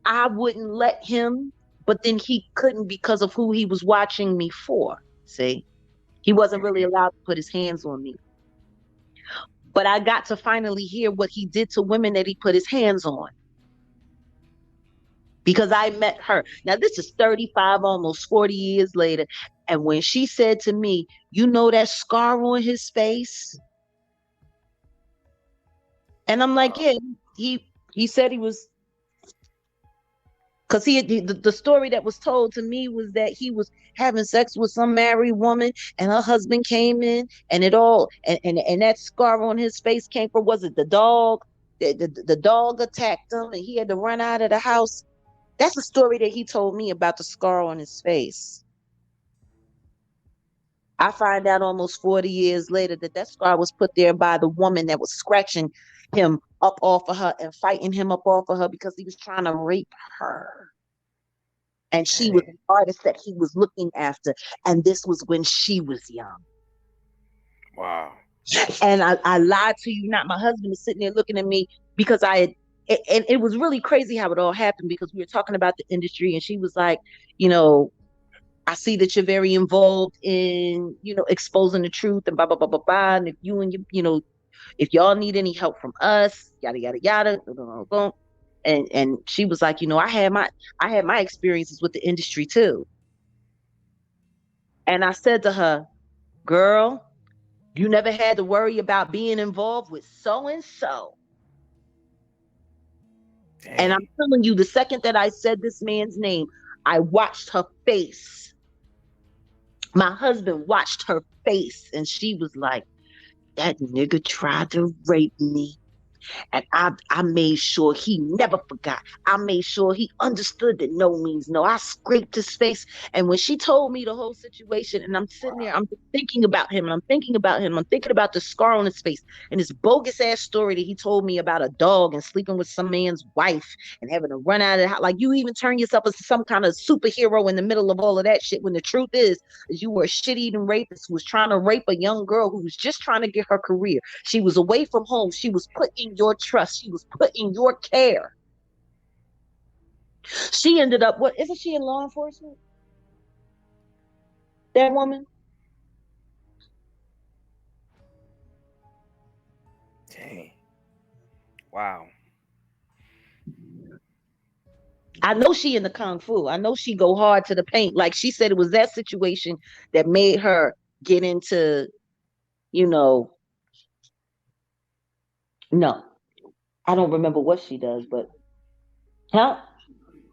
I wouldn't let him, but then he couldn't because of who he was watching me for. See, he wasn't really allowed to put his hands on me. But I got to finally hear what he did to women that he put his hands on because I met her. Now, this is 35, almost 40 years later. And when she said to me, you know that scar on his face? And I'm like, Wow. yeah, he said he was, because the story that was told to me was that he was having sex with some married woman, and her husband came in, and it all and that scar on his face came from, was it the dog? The dog attacked him, and he had to run out of the house. That's the story that he told me about the scar on his face. I find out almost 40 years later that that scar was put there by the woman that was scratching him up off of her and fighting him up off of her because he was trying to rape her. And she was Dang. an artist that he was looking after. And this was when she was young. Wow. And I lied to you not. My husband is sitting there looking at me because I had, and it was really crazy how it all happened because we were talking about the industry, and she was like, you know, I see that you're very involved in, exposing the truth and blah, blah, blah, blah, blah. And if you and if y'all need any help from us, yada, yada, yada, blah, blah, blah, blah. And she was like, I had my experiences with the industry too. And I said to her, girl, you never had to worry about being involved with so and so. And Dang. I'm telling you, the second that I said this man's name, I watched her face. My husband watched her face, and she was like, that nigga tried to rape me. And I made sure he never forgot. I made sure he understood that no means no. I scraped his face. And when she told me the whole situation, and I'm sitting there, I'm thinking about him, and I'm thinking about him, I'm thinking about the scar on his face and this bogus ass story that he told me about a dog and sleeping with some man's wife and having to run out of the house. Like, you even turn yourself as some kind of superhero in the middle of all of that shit, when the truth is you were a shit-eating rapist who was trying to rape a young girl who was just trying to get her career. She was away from home. She was put in your trust. She was put in your care. She ended up, what, isn't she in law enforcement? That woman? Dang. Wow. I know she in the kung fu. I know she go hard to the paint. Like she said, it was that situation that made her get into, you know, no, I don't remember what she does, but huh?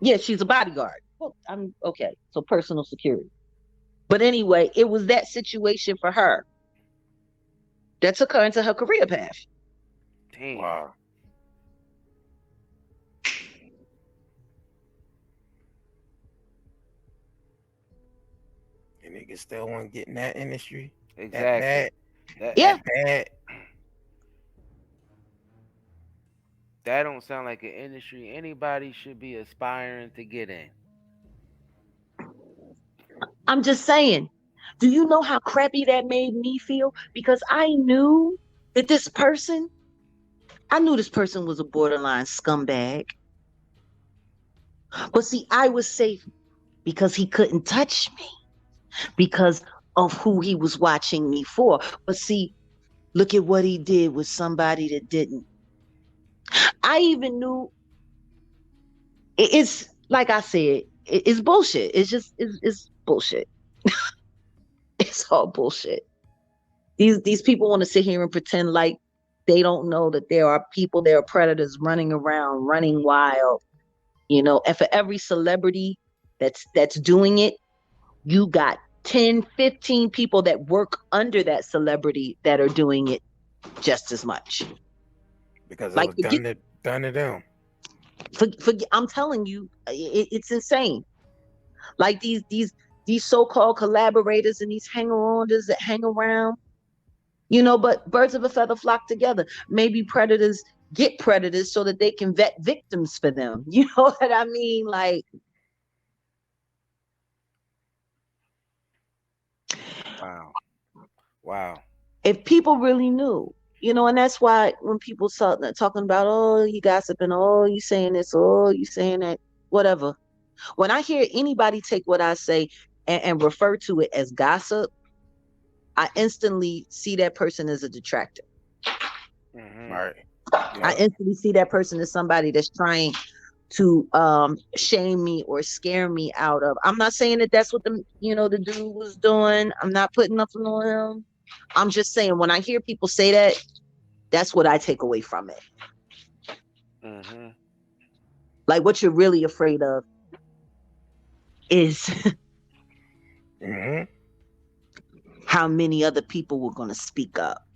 Yeah, she's a bodyguard. Well, I'm okay. So personal security. But anyway, it was that situation for her that took her into her career path. Damn. Wow. And niggas still want to get in that industry that Exactly. bad, That Yeah. that bad. that don't sound like an industry anybody should be aspiring to get in. I'm just saying. Do you know how crappy that made me feel? Because that this person, I knew this person was a borderline scumbag. But see, I was safe because he couldn't touch me because of who he was watching me for. But see, look at what he did with somebody that didn't. I even knew it's like I said, it's bullshit. It's bullshit. It's all bullshit. These people want to sit here and pretend like they don't know that there are predators running around, running wild, and for every celebrity that's doing it, you got 10, 15 people that work under that celebrity that are doing it just as much. Because it Like, was done to them. I'm telling you, it's insane. Like these so-called collaborators and these hanger-oners that hang around, but birds of a feather flock together. Maybe predators get predators so that they can vet victims for them. You know what I mean? Like, Wow. Wow. if people really knew, and that's why when people start talking about, oh, you gossiping, oh, you saying this, oh, you saying that, whatever. When I hear anybody take what I say and refer to it as gossip, I instantly see that person as a detractor. Mhm. Right. I Yep. instantly see that person as somebody that's trying to shame me or scare me out of. I'm not saying that that's what the dude was doing. I'm not putting nothing on him. I'm just saying, when I hear people say that, That's what I take away from it. Mm-hmm. Like what you're really afraid of is Mm-hmm. how many other people were going to speak up.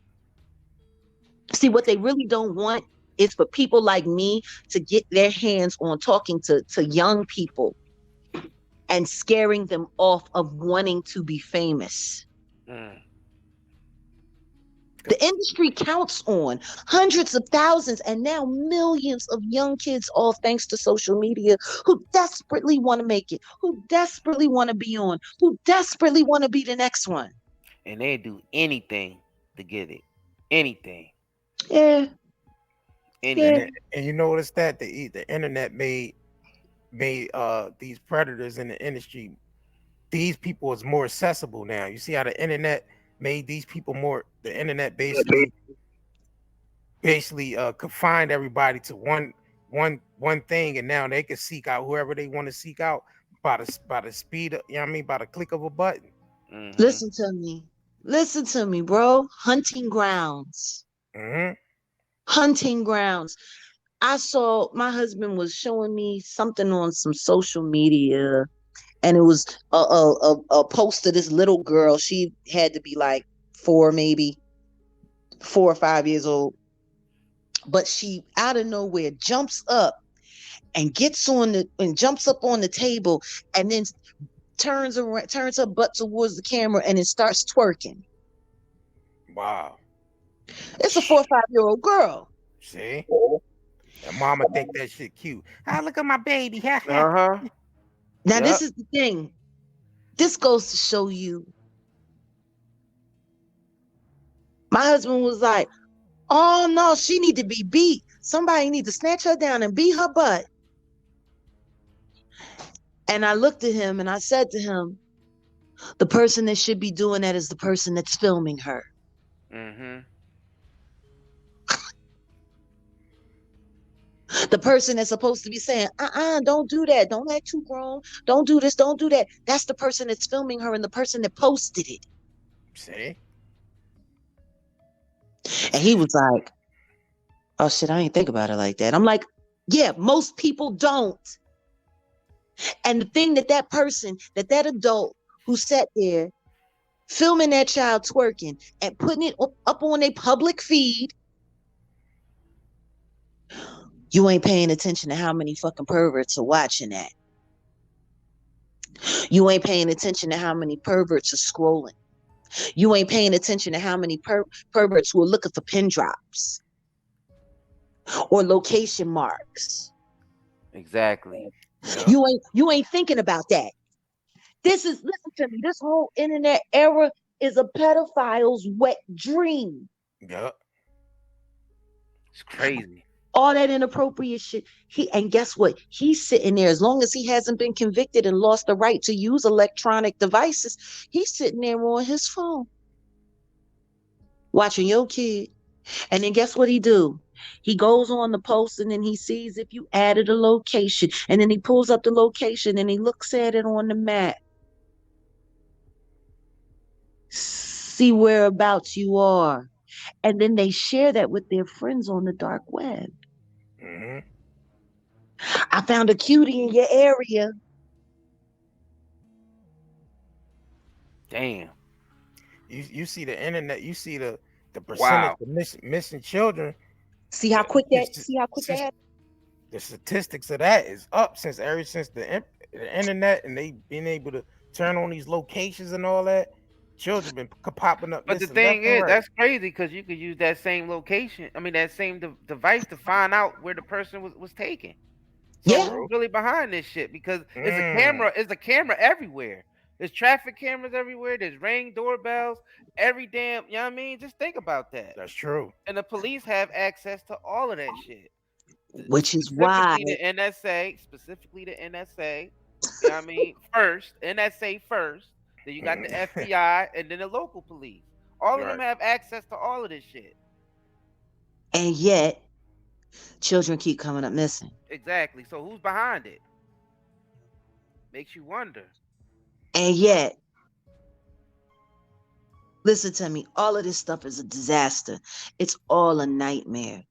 See, what they really don't want is for people like me to get their hands on talking to young people and scaring them off of wanting to be famous. Mm. The industry counts on hundreds of thousands and now millions of young kids, all thanks to social media, who desperately want to make it, who desperately want to be on, who desperately want to be the next one. And they do anything to get it. Anything. Yeah, yeah. And Anything. and you notice that the internet made these predators in the industry, these people is more accessible now. You see how the internet made these people more. The internet basically confined everybody to one thing, and now they can seek out whoever they want to seek out by the speed of, you know what I mean, by the click of a button. Mm-hmm. Listen to me. Listen to me, bro. Hunting grounds. Mm-hmm. Hunting grounds. I saw my husband was showing me something on some social media, and it was a post of this little girl. She had to be like maybe 4 or 5 years old, but she out of nowhere jumps up and gets on the and jumps up on the table, and then turns around, turns her butt towards the camera, and it starts twerking. Wow. It's a 4 or 5 year old girl. See, and mama think that shit cute. Ah, look at my baby. Uh-huh. Now, Yep. this is the thing. This goes to show you. My husband was like, "Oh no, she need to be beat. Somebody need to snatch her down and beat her butt." And I looked at him and I said to him, "The person that should be doing that is the person that's filming her. Mm-hmm. The person that's supposed to be saying, don't do that. Don't act too grown. Don't do this. Don't do that. That's the person that's filming her and the person that posted it." See, And he was like, "Oh shit, I ain't think about it like that." I'm like, "Yeah, most people don't." And the thing that person, that adult who sat there filming that child twerking and putting it up on a public feed, you ain't paying attention to how many fucking perverts are watching that. You ain't paying attention to how many perverts are scrolling. You ain't paying attention to how many perverts who are looking for pin drops or location marks. Exactly. yep, You ain't thinking about that. Listen to me. This whole internet era is a pedophile's wet dream. yep, It's crazy. All that inappropriate shit. And guess what? He's sitting there, as long as he hasn't been convicted and lost the right to use electronic devices, he's sitting there on his phone watching your kid. And then guess what he do? He goes on the post and then he sees if you added a location. And then he pulls up the location and he looks at it on the map. See whereabouts you are. And then they share that with their friends on the dark web. mm-hmm. I found a cutie in your area. Damn. You see the internet. You see the percentage Wow. of missing children. See how The, quick the, that see how quick that since happened? the statistics of that is up since ever since the internet, and they being able to turn on these locations and all that. Children been popping up But the missing left thing and is, right. that's crazy because you could use that same location. I mean, that same device to find out where the person was taken. So Yeah. who's really behind this shit? Because it's a Mm, camera. It's a camera everywhere. There's traffic cameras everywhere. There's Ring doorbells. Every damn. You know what I mean? Just think about that. that's true. And the police have access to all of that shit. Which is why. Specifically the NSA. Specifically the NSA. You know what I mean? First, NSA first. Then you got the FBI and then the local police. All of them Right. have access to all of this shit. And yet, children keep coming up missing. Exactly. So who's behind it? Makes you wonder. And yet, Listen to me. All of this stuff is a disaster. It's all a nightmare.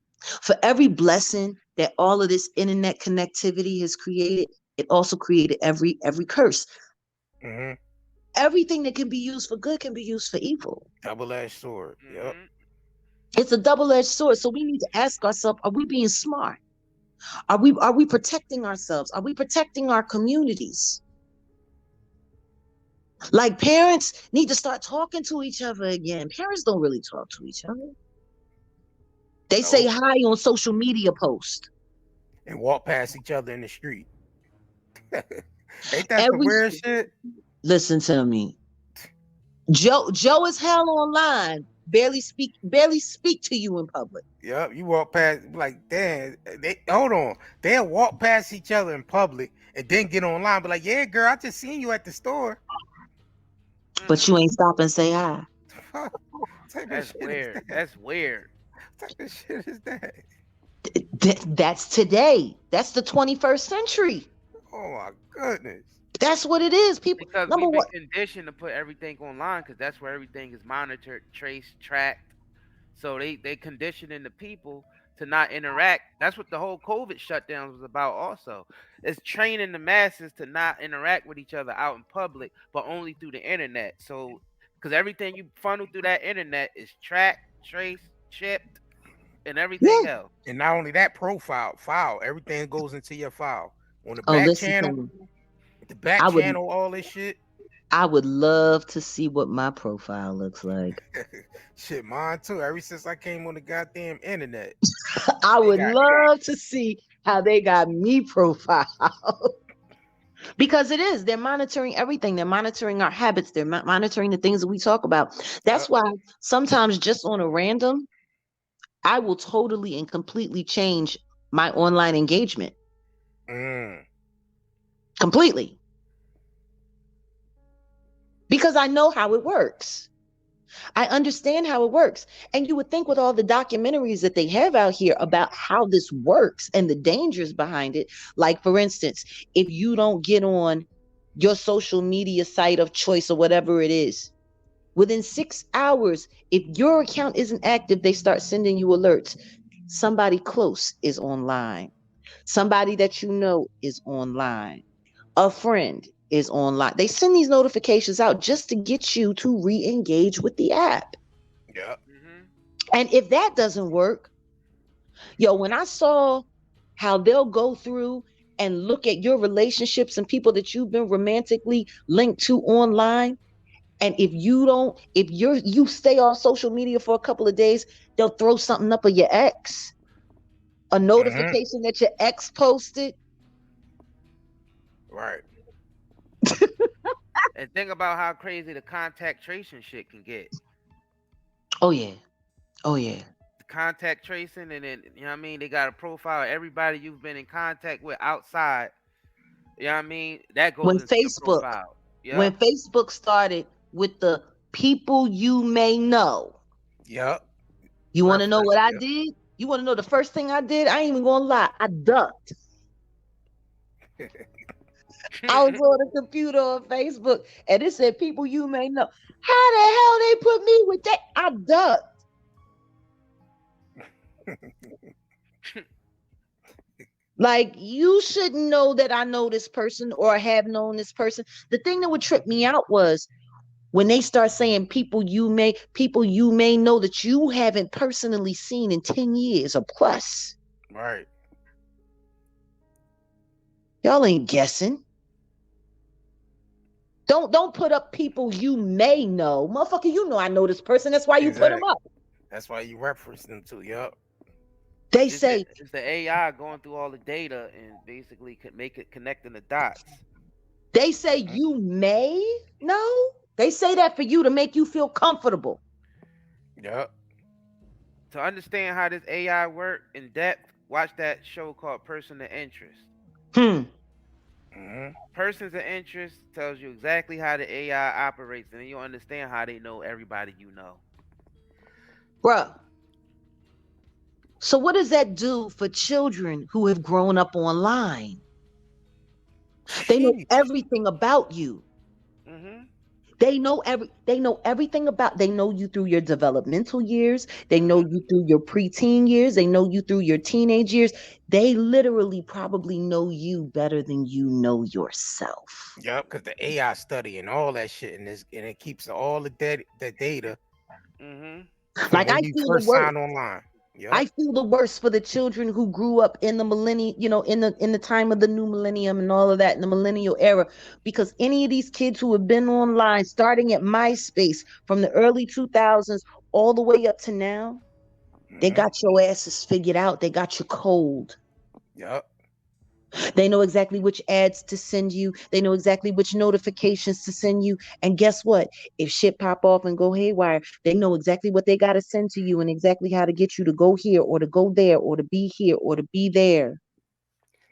For every blessing that all of this internet connectivity has created, it also created every curse. Mm-hmm. Everything that can be used for good can be used for evil. Double-edged sword. Yep. Mhm. It's a double-edged sword. So we need to ask ourselves, are we being smart? Are we protecting ourselves? Are we protecting our communities? Like parents need to start talking to each other again. Parents don't really talk to each other. They say Nope. hi on social media posts. And walk past each other in the street. Ain't that some Every weird shit? Listen to me. Joe is hell online. Barely speak to you in public. Yep. You walk past, like, damn. They hold on. They'll walk past each other in public and then get online. But like, yeah, girl, I just seen you at the store. But you Mhm. ain't stop and say hi. What type of That's shit is weird. that? That's weird. What type of shit is that? That's today. That's the 21st century. Oh my goodness. That's what it is. People, Because number we've been one, conditioned to put everything online, because that's where everything is monitored, traced, tracked. So they conditioning the people to not interact. That's what the whole COVID shutdown was about. Also, it's training the masses to not interact with each other out in public, but only through the internet. So, because everything you funnel through that internet is tracked, traced, chipped, and everything yeah. else. And not only that, file, everything goes into your file. On Oh, listen to me. the back I would, channel, all this shit. I would love to see what my profile looks like. Shit, mine too. Ever since I came on the goddamn internet, I they would got love to see how they got me profile. Because it is, they're monitoring everything. They're monitoring our habits. They're monitoring the things that we talk about. That's yep. why sometimes just on a random, I will totally and completely change my online engagement Mm, completely because I know how it works. I understand how it works. And you would think with all the documentaries that they have out here about how this works and the dangers behind it, like for instance, if you don't get on your social media site of choice or whatever it is, within 6 hours, if your account isn't active, they start sending you alerts. Somebody close is online. Somebody that you know is online. A friend is online. They send these notifications out just to get you to re engage with the app. yep. Mhm. And if that doesn't work, yo, when I saw how they'll go through and look at your relationships and people that you've been romantically linked to online, and if you stay off social media for a couple of days, they'll throw something up of your ex, a Mm-hmm. notification that your ex posted. Right. And think about how crazy the contact tracing shit can get. Oh yeah. Oh yeah. The contact tracing, and then you know what I mean. They got a profile of everybody you've been in contact with outside. You know what I mean? That When goes into the Facebook, profile. when Yep. Facebook started with the people you may know. Yep. You want to know Reference. what I Yep. did? You want to know the first thing I did? I ain't even gonna lie. I ducked. I was on the computer on Facebook and it said people you may know. How the hell they put me with that? I ducked. Like you shouldn't know that I know this person or have known this person. The thing that would trip me out was when they start saying people you may know that you haven't personally seen in 10 years or plus. Right. Y'all ain't guessing. Don't put up people you may know. Motherfucker, you know I know this person. That's why you put them Exactly. up. That's why you reference them to. Yep. They It's the say it's the AI going through all the data and basically could make it connecting the dots. they say Mm-hmm. you may know. They say that for you to make you feel comfortable. Yep. To understand how this AI work in depth, watch that show called Person of Interest. Hmm. Mm-hmm. Persons of interest tells you exactly how the AI operates, and then you understand how they know everybody you know. Bruh. So what does that do for children who have grown up online? They know Sheesh. everything about you. Mhm. They know everything about, they know you through your developmental years, they know Mhm. you through your preteen years, they know you through your teenage years. They literally probably know you better than you know yourself. Yep, because the AI study and all that shit, and it keeps all the data Mhm. from Like when I you feel the first worst. sign online. Yep. I feel the worst for the children who grew up in the millennium, in the time of the new millennium and all of that, in the millennial era, because any of these kids who have been online starting at MySpace from the early 2000s all the way up to now, they Hmm. got your asses figured out. They got you cold. Yep. They know exactly which ads to send you. They know exactly which notifications to send you. And guess what? If shit pop off and go haywire, they know exactly what they got to send to you and exactly how to get you to go here or to go there or to be here or to be there.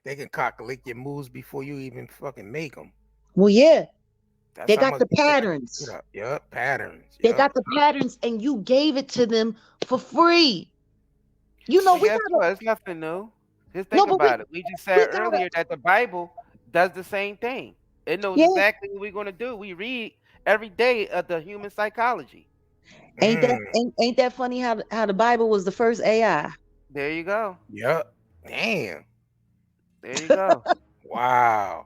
They can calculate your moves before you even fucking make them. Well, yeah, That's they how got much the they set your shit patterns. up. Yep. Patterns. They Yep. got the patterns, and you gave it to them for free. But We guess gotta, what? It's nothing new. Just no, think but about it. We just said we gotta, earlier that the Bible does the same thing. It knows yeah. exactly what we're going to do. We read every day of the human psychology. Mm. Ain't that funny how the Bible was the first AI? There you go. Yep. Damn. There you go. Wow.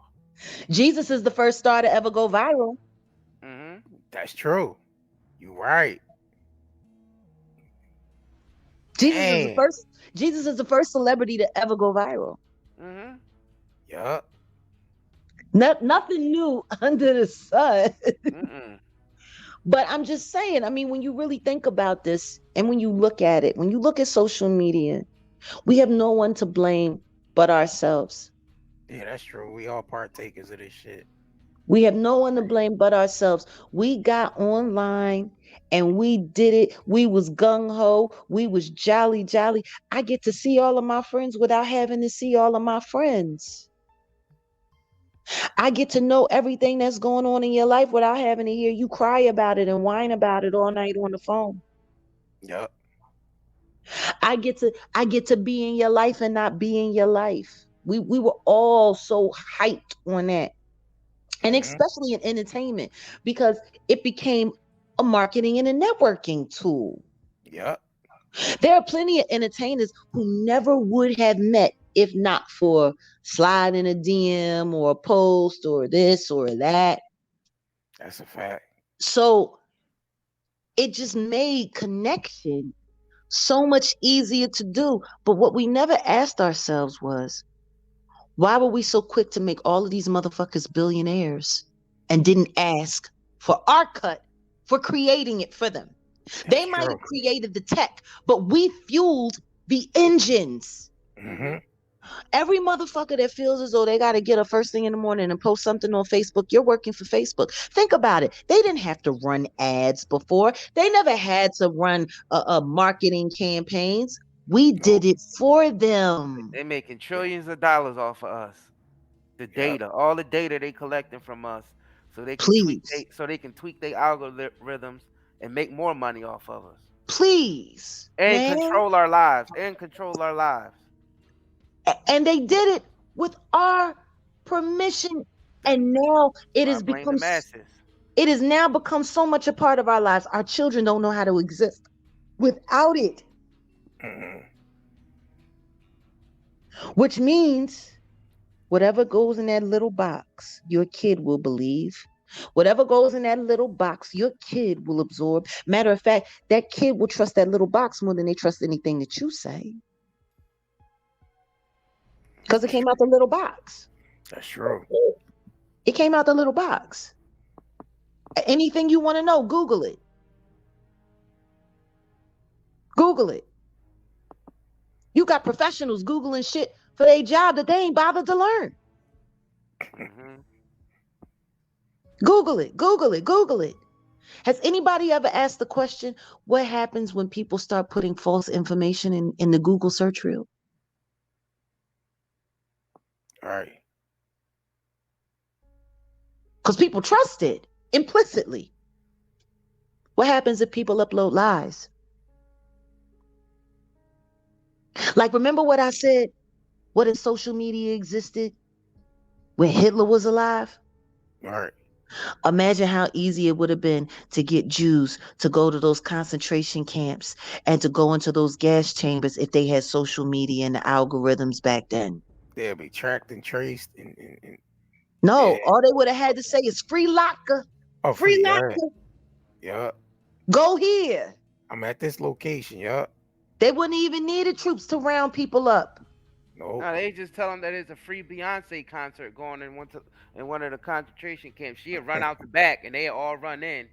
Jesus is the first star to ever go viral. Mhm. That's true. You right. Jesus is the Damn. first Jesus is the first celebrity to ever go viral. Mhm. Yep. Nothing new under the sun. Mm-mm. But I'm just saying, I mean, when you really think about this and when you look at it, when you look at social media, we have no one to blame but ourselves. Yeah, that's true. We all partakers of this shit. We have no one to blame but ourselves. We got online and we did it. We was gung ho. We was jolly jolly. I get to see all of my friends without having to see all of my friends. I get to know everything that's going on in your life without having to hear you cry about it and whine about it all night on the phone. Yep. I get to be in your life and not be in your life. We were all so hyped on that. And Hmm. especially in entertainment because it became a marketing and a networking tool. Yep. There are plenty of entertainers who never would have met if not for sliding a DM or a post or this or that. That's a fact. So it just made connection so much easier to do. But what we never asked ourselves was, why were we so quick to make all of these motherfuckers billionaires and didn't ask for our cut for creating it for them? That's They might true. have created the tech, but we fueled the engines. Hmm. Mhm. Every motherfucker that feels as though they got to get up first thing in the morning and post something on Facebook, you're working for Facebook. Think about it. They didn't have to run ads before. They never had to run marketing campaigns. We did Nope. it for them. They making trillions of dollars off of us. The Yep. data, all the data they collecting from us, Please, so they can tweak their algorithms and make more money off of us please, and man. control our lives and control our lives. And they did it with our permission. And now I blame the masses. it has now become so much a part of our lives. Our children don't know how to exist without it, Hmm. which means whatever goes in that little box, your kid will believe. Whatever goes in that little box, your kid will absorb. Matter of fact, that kid will trust that little box more than they trust anything that you say because it came out the little box. That's true. It came out the little box. Anything you want to know, Google it. Google it. You got professionals Googling shit for their job that they ain't bothered to learn. Mhm. Google it. Google it. Google it. Has anybody ever asked the question, what happens when people start putting false information in the Google search reel? All right. Because people trust it implicitly. What happens if people upload lies? Like, remember what I said? What if social media existed when Hitler was alive? All right. Imagine how easy it would have been to get Jews to go to those concentration camps and to go into those gas chambers if they had social media and the algorithms back then. They'll be tracked and traced and yeah. No, all they would have had to say is free locker, Oh, free free. Yeah. locker, Yeah. go here. I'm at this location. Yeah. They wouldn't even need the troops to round people up. Nope. No, they just tell them that it's a free Beyonce concert going in one of the concentration camps. She'll run out the back, and they all run in.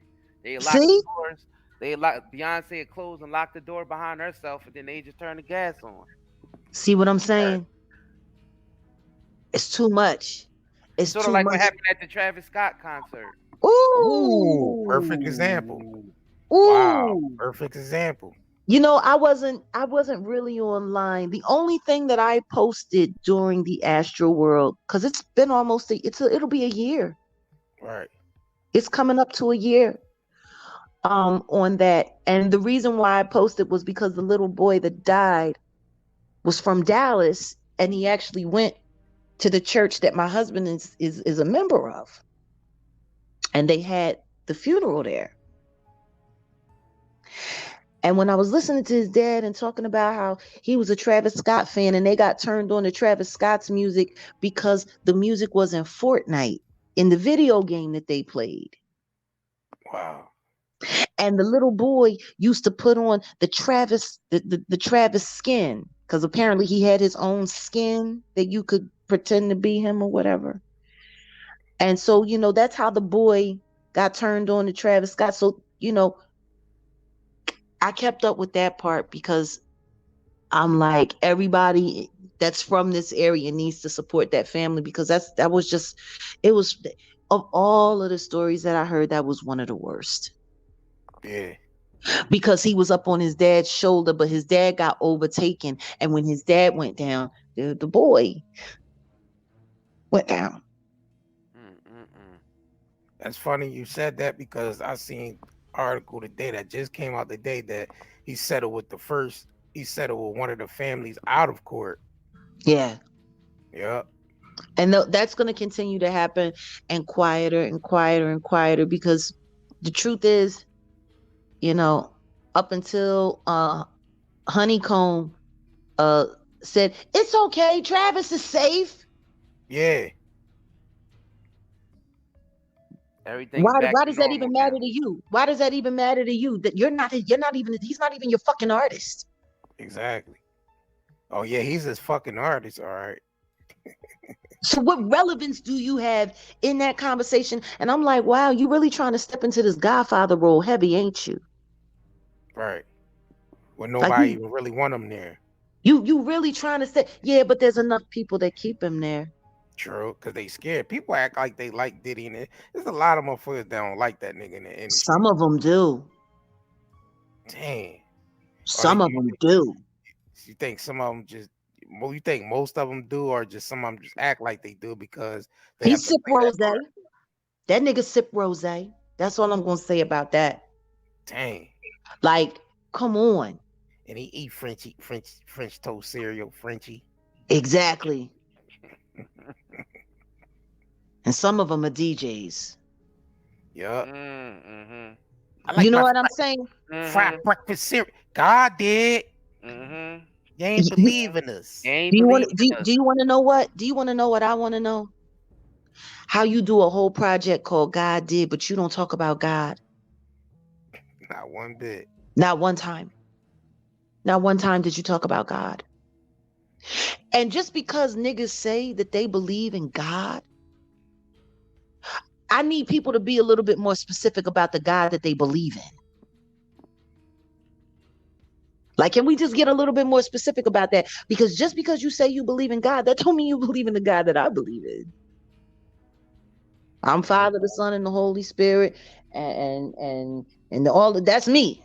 They lock the See? doors. They lock Beyonce had closed and locked the door behind herself, and then they just turn the gas on. See what I'm Right. saying? It's too much. It's Sort of too like what much. happened at the Travis Scott concert. Ooh, perfect example. Ooh. Wow, Ooh. perfect example. You know, I wasn't really online. The only thing that I posted during the Astro World, because it's been almost it'll be a year. Right. It's coming up to a year on that. And the reason why I posted was because the little boy that died was from Dallas, and he actually went to the church that my husband is a member of. And they had the funeral there. And when I was listening to his dad and talking about how he was a Travis Scott fan and they got turned on to Travis Scott's music because the music was in Fortnite in the video game that they played. Wow. And the little boy used to put on the Travis skin because apparently he had his own skin that you could pretend to be him or whatever. And so, that's how the boy got turned on to Travis Scott. So, I kept up with that part because I'm like, everybody that's from this area needs to support that family because that was just, it was, of all of the stories that I heard, that was one of the worst. Yeah. Because he was up on his dad's shoulder, but his dad got overtaken. And when his dad went down, the boy went down. Mm-mm-mm. That's funny you said that because I seen article today that just came out today that he settled with one of the families out of court. Yeah. Yep. And that's going to continue to happen and quieter and quieter and quieter because the truth is, you know, up until Honeycomb uh said, it's okay, Travis is safe. Yeah. Everything's Why back why to does that even normal matter now. to you? Why does that even matter to you? That you're not even he's not even your fucking artist. Exactly. Oh yeah, he's this fucking artist. All right. So what relevance do you have in that conversation? And I'm like, wow, you really trying to step into this Godfather role heavy, ain't you? Right. When Like nobody even really want him there. you really trying to say, yeah, but there's enough people that keep him there. True, because they scared. People act like they like Diddy, and there's a lot of motherfuckers that don't like that nigga in the Some industry. of them do. Dang. Or Some of them do. you think some of them just, you think most of them do, or just some of them just act like they do because they He have to sip play that rose. part? That nigga sip rose. That's all I'm gonna say about that. Dang. Like, come on. And he eat French toast cereal, Frenchie. Exactly. And some of them are DJs. Yup. Mm-hmm. I You like know my what I'm saying? fried Mm-hmm. breakfast cereal. God did. Mm-hmm. You ain't You- believing us. They ain't Do you want believing us. do you want to know what? Do you want to know what I want to know? How you do a whole project called God Did, but you don't talk about God. Not one bit. Not one time. Not one time did you talk about God. And just because niggas say that they believe in God, I need people to be a little bit more specific about the God that they believe in. Like, can we just get a little bit more specific about that? Because just because you say you believe in God, that don't mean you believe in the God that I believe in. I'm Father, the Son, and the Holy Spirit, and all of that's me.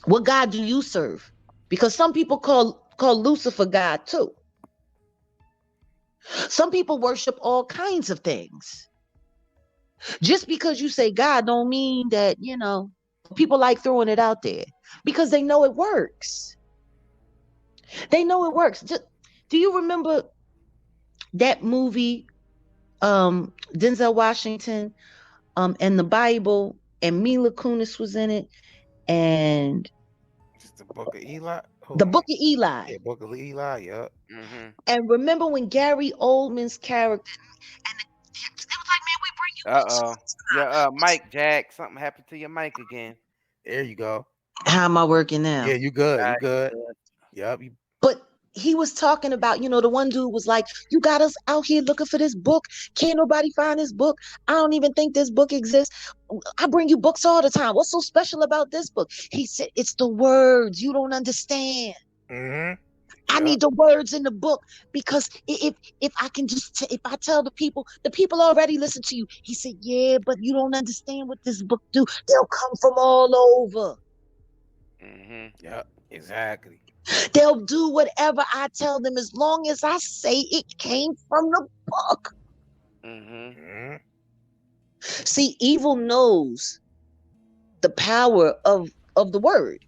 What God do you serve? Because some people call Lucifer God too. Some people worship all kinds of things. Just because you say God don't mean that, people like throwing it out there because they know it works. They know it works. Do you remember that movie Denzel Washington, and the Bible, and Mila Kunis was in it, and It's the Book of Eli. Hold the on. Book of Eli. Yeah, Book of Eli. Yep. Mm-hmm. And remember when Gary Oldman's character, and it was like, man, we bring you books all Uh-oh. the Your time. mic, Jack. Something happened to your mic again. There you go. How am I working Yeah, now? you good. You You good. good. Yep. You But he was talking about, the one dude was like, you got us out here looking for this book. Can't nobody find this book. I don't even think this book exists. I bring you books all the time. What's so special about this book? He said, it's the words. You don't understand. mm-hmm. I Yep. need the words in the book because if I can if I tell the people already listen to you. He said, yeah, but you don't understand what this book do. They'll come from all over. Mm-hmm. Yep. Exactly. They'll do whatever I tell them as long as I say it came from the book. Mm-hmm. Mm-hmm. See, evil knows the power of the word.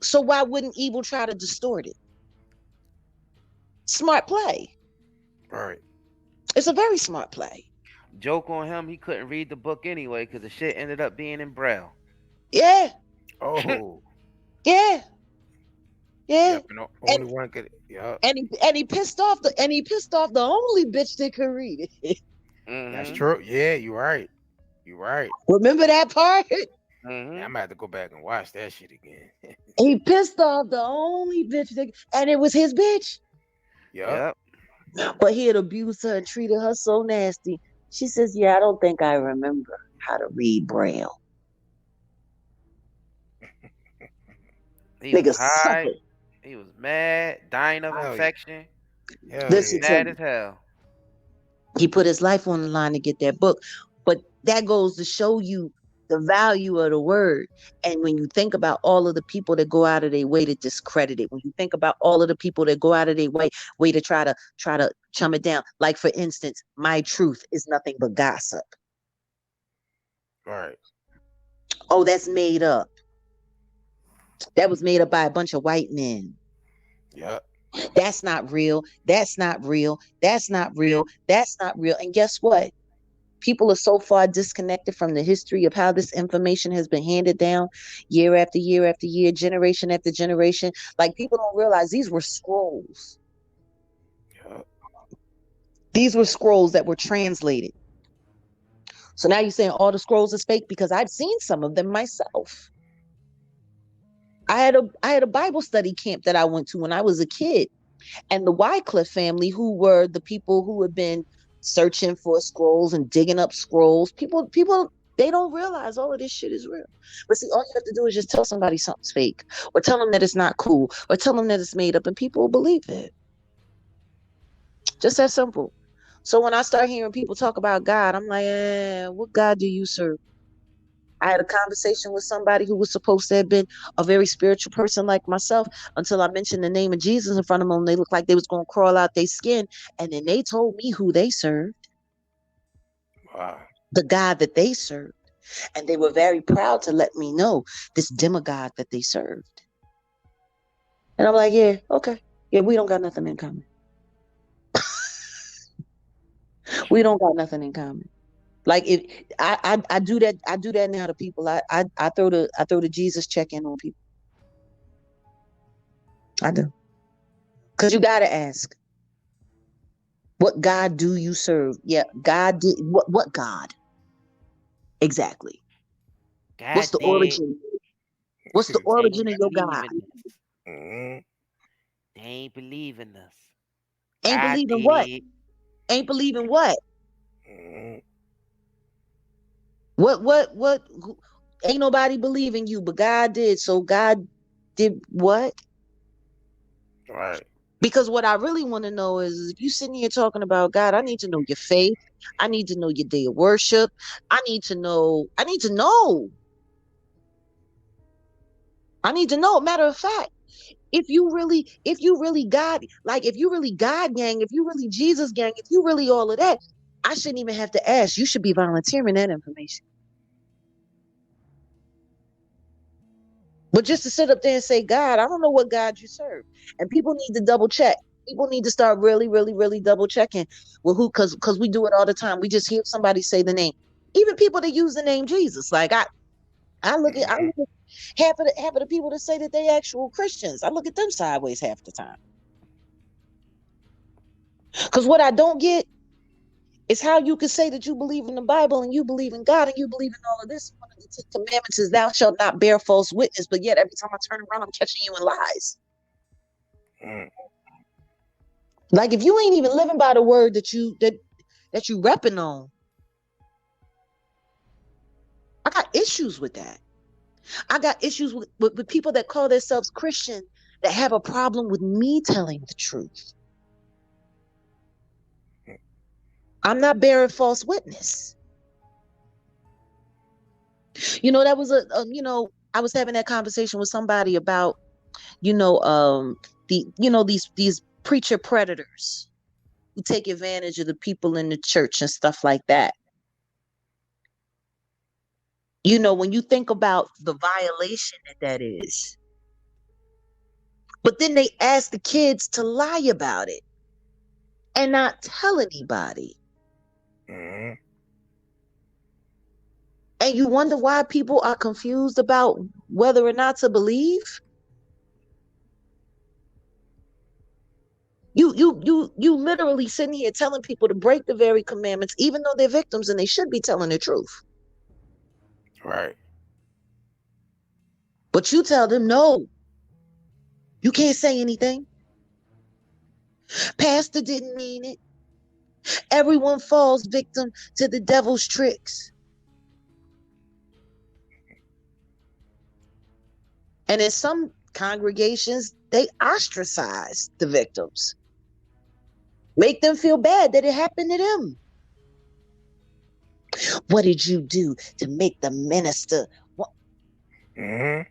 So why wouldn't evil try to distort it? Smart play. Right. It's a very smart play. Joke on him. He couldn't read the book anyway because the shit ended up being in braille. Yeah, Oh. yeah, yeah. Yep. And the And only one could. Yep. and he pissed off the only bitch that could read it. That's Mm-hmm. true. Yeah, you're right. You're right. Remember that part? Yeah, I'm Mm-hmm. gonna have to go back and watch that shit again. He pissed off the only bitch that, and it was his bitch. Yep. Yep. But he had abused her and treated her so nasty. She says, yeah, I don't think I remember how to read Braille. He was Nigga, suck high. it. He was mad, dying of Hell yeah. infection. Hell He was yeah. Listen to mad me. as hell. He put his life on the line to get that book. But that goes to show you the value of the word. And when you think about all of the people that go out of their way to discredit it, when you think about all of the people that go out of their way to try to chum it down. Like for instance, my truth is nothing but gossip. Right. Oh, that's made up. That was made up by a bunch of white men. Yep. That's not real. That's not real. That's not real. That's not real. And guess what? People are so far disconnected from the history of how this information has been handed down year after year after year, generation after generation. Like people don't realize these were scrolls. Yep. These were scrolls that were translated. So now you're saying all the scrolls is fake because I've seen some of them myself. I had a Bible study camp that I went to when I was a kid. And the Wycliffe family, who were the people who had been searching for scrolls and digging up scrolls, people, they don't realize all of this shit is real. But see, all you have to do is just tell somebody something's fake, or tell them that it's not cool, or tell them that it's made up, and people will believe it. Just that simple. So when I start hearing people talk about God, I'm like, what God do you serve? I had a conversation with somebody who was supposed to have been a very spiritual person like myself until I mentioned the name of Jesus in front of them. They looked like they was going to crawl out their skin. And then they told me who they served, Wow. the God that they served. And they were very proud to let me know this demigod that they served. And I'm like, yeah, okay. Yeah, we don't got nothing in common. We don't got nothing in common. Like if I do that now to people. I throw the Jesus check in on people. I do. Because you gotta ask, what God do you serve? Yeah, God did what God? Exactly. What's God the did. origin? What's the They origin ain't of your God? believing us. Mm-hmm. They ain't believing us. Ain't God believing what? did. Ain't believing what? Mm-hmm. What ain't nobody believing you, but God did. So God did what? Right. Because what I really want to know is if you sitting here talking about God, I need to know your faith. I need to know your day of worship. I need to know. I need to know. Matter of fact, if you really God, like if you really God gang, if you really Jesus gang, if you really all of that, I shouldn't even have to ask. You should be volunteering that information. But just to sit up there and say, God, I don't know what God you serve. And people need to double check. People need to start really, really, really double checking with who, because we do it all the time. We just hear somebody say the name. Even people that use the name Jesus. Like I look at half of the people that say that they actual Christians. I look at them sideways half the time. Because what I don't get is how you can say that you believe in the Bible and you believe in God and you believe in all of this. One of the 10 Commandments is thou shalt not bear false witness, but yet every time I turn around, I'm catching you in lies. Mm. Like if you ain't even living by the word that you repping on, I got issues with that. I got issues with people that call themselves Christian that have a problem with me telling the truth. I'm not bearing false witness. That was I was having that conversation with somebody about, these preacher predators who take advantage of the people in the church and stuff like that. When you think about the violation that is, but then they ask the kids to lie about it and not tell anybody. Mm. And you wonder why people are confused about whether or not to believe. You literally sitting here telling people to break the very commandments, even though they're victims and they should be telling the truth. Right. But you tell them, no, you can't say anything. Pastor didn't mean it. Everyone falls victim to the devil's tricks. And in some congregations, they ostracize the victims. Make them feel bad that it happened to them. What did you do to make the minister? Mm.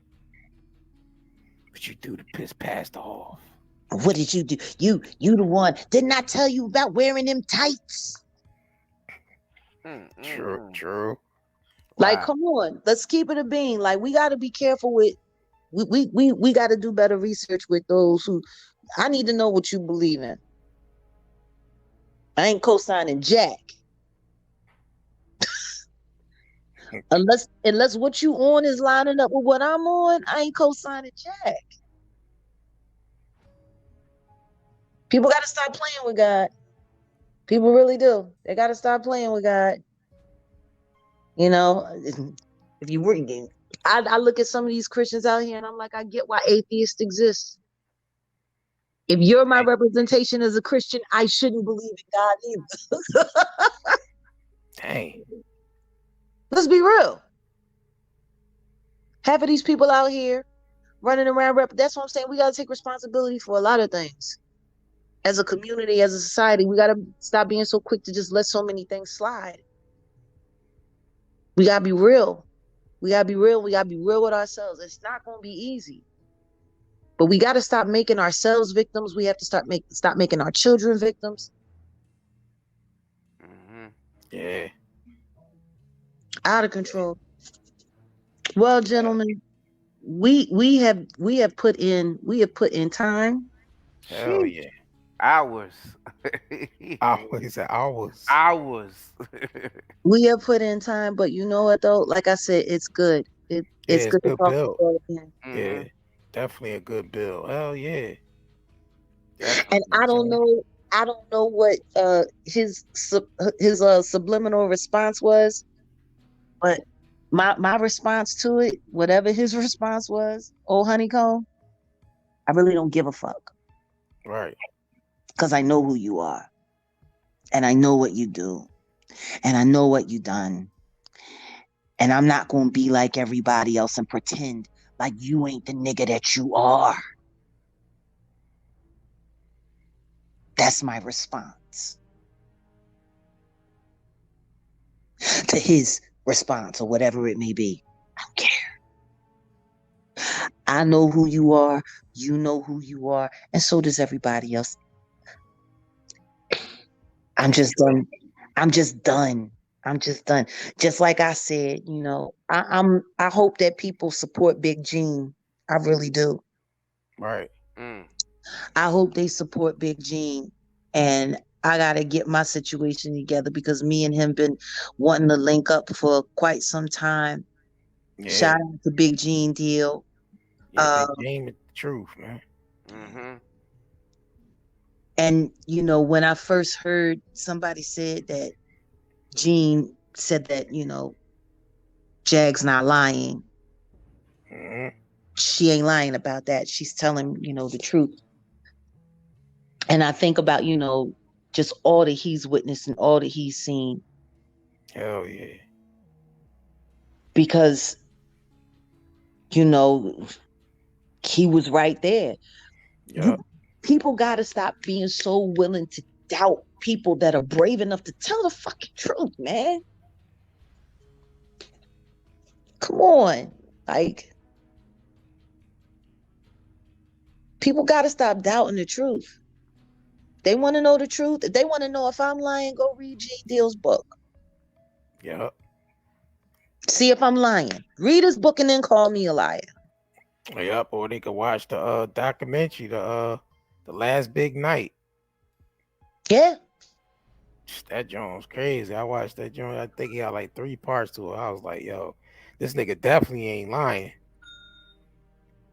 What you do to piss past off? What did you do? You the one. Didn't I tell you about wearing them tights? True. Like, Wow. come on, let's keep it a bean. Like, we got to be careful with. We got to do better research with those who. I need to know what you believe in. I ain't co-signing Jack. Unless what you on is lining up with what I'm on, I ain't co-signing Jack. People got to stop playing with God. People really do. They got to stop playing with God. If you were, I look at some of these Christians out here and I'm like, I get why atheists exist. If you're my representation as a Christian, I shouldn't believe in God either. Dang. Let's be real. Half of these people out here running around, that's what I'm saying. We got to take responsibility for a lot of things. As a community, as a society, we got to stop being so quick to just let so many things slide. We got to be real. We got to be real. We got to be real with ourselves. It's not going to be easy. But we got to stop making ourselves victims. We have to stop making our children victims. Mm-hmm. Yeah. Out of control. Well, gentlemen, we have put in time. Hell Sheesh. yeah. Hours. Hours and hours. Hours. We have put in time, but you know what though? Like I said, it's good. Yeah, It's it's good to good talk bill. about it again. Mm-hmm. Yeah. Definitely a good bill. Hell yeah. And Definitely. I don't know what his subliminal response was, but my response to it, whatever his response was, oh honeycomb, I really don't give a fuck. Right. Because I know who you are. And I know what you do. And I know what you done. And I'm not gonna be like everybody else and pretend like you ain't the nigga that you are. That's my response to his response or whatever it may be. I don't care. I know who you are. You know who you are. And so does everybody else. I'm just done. I'm just done. I'm just done. Just like I said, I hope that people support Big Gene. I really do. Right. Mm. I hope they support Big Gene. And I gotta get my situation together because me and him been wanting to link up for quite some time. Yeah, Shout out to Big Gene Deal. yeah, Uh, Big Game is the truth, man. Mm-hmm. and when I first heard somebody said that Gene said that, Jag's not lying. Hmm. She ain't lying about that. She's telling, the truth. And I think about, just all that he's witnessed and all that he's seen Hell yeah. because, you know, he was right there. You Yup. people got to stop being so willing to doubt people that are brave enough to tell the fucking truth, man. Come on. Like people got to stop doubting the truth. They want to know the truth. If they want to know if I'm lying, go read G Deal's book. Yup. See if I'm lying. Read his book and then call me a liar. Yup. Or they could watch the documentary, the last big night. Yeah. That joint was crazy. I watched that joint. I think he had like 3 parts to it. I was like, yo, this nigga definitely ain't lying.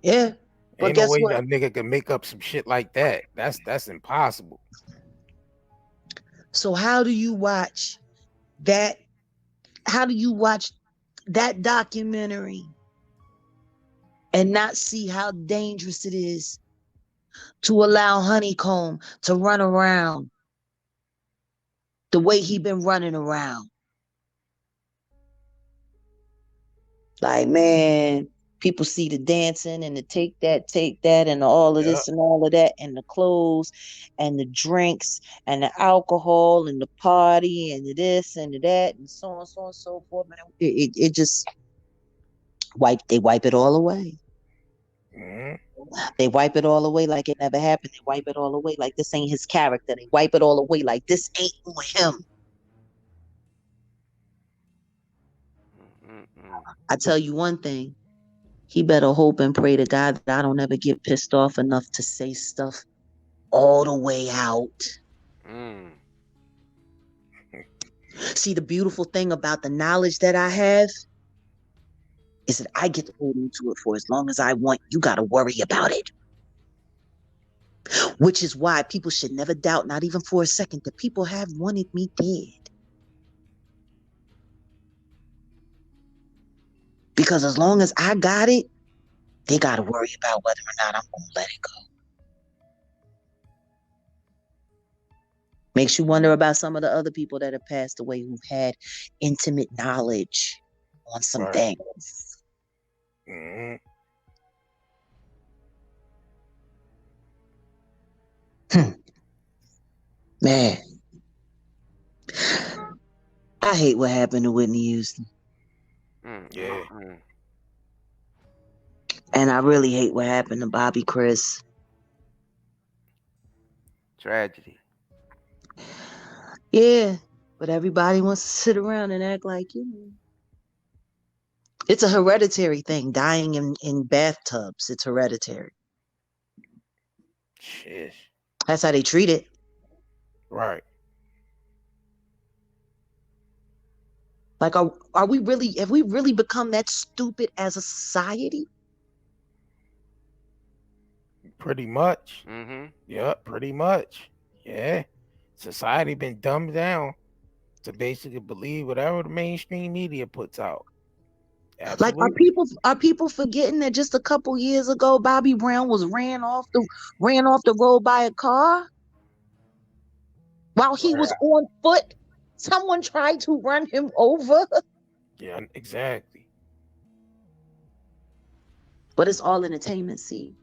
Yeah. But Ain't no guess way what? a nigga can make up some shit like that. That's impossible. So how do you watch that? How do you watch that documentary and not see how dangerous it is to allow Honeycomb to run around the way he been running around? Like, man, people see the dancing and the take that, and all of Yup. this and all of that, and the clothes and the drinks and the alcohol and the party and the this and the that, and so on and so forth. Man, it just they wipe it all away. Hmm. They wipe it all away like it never happened. They wipe it all away like this ain't his character. They wipe it all away like this ain't on him. Mm-mm. I tell you one thing, he better hope and pray to God that I don't ever get pissed off enough to say stuff all the way out. Mm. See, the beautiful thing about the knowledge that I have is that I get to hold on to it for as long as I want. You got to worry about it. Which is why people should never doubt, not even for a second, that people have wanted me dead. Because as long as I got it, they got to worry about whether or not I'm going to let it go. Makes you wonder about some of the other people that have passed away who've had intimate knowledge on some Right. things. Hmm. Man, I hate what happened to Whitney Houston. Yeah. Mm-mm. And I really hate what happened to Bobby Chris. Tragedy. Yeah, but everybody wants to sit around and act like, it's a hereditary thing. Dying in bathtubs, it's hereditary. Shit. That's how they treat it. Right. Like, are we really, have we really become that stupid as a society? Pretty much. Mm-hmm. Yep. Pretty much. Yeah. Society been dumbed down to basically believe whatever the mainstream media puts out. Like, Absolutely. are people forgetting that just a couple years ago, Bobby Brown was ran off the road by a car while he was Right. on foot? Someone tried to run him over, Yeah, exactly. but it's all entertainment. See,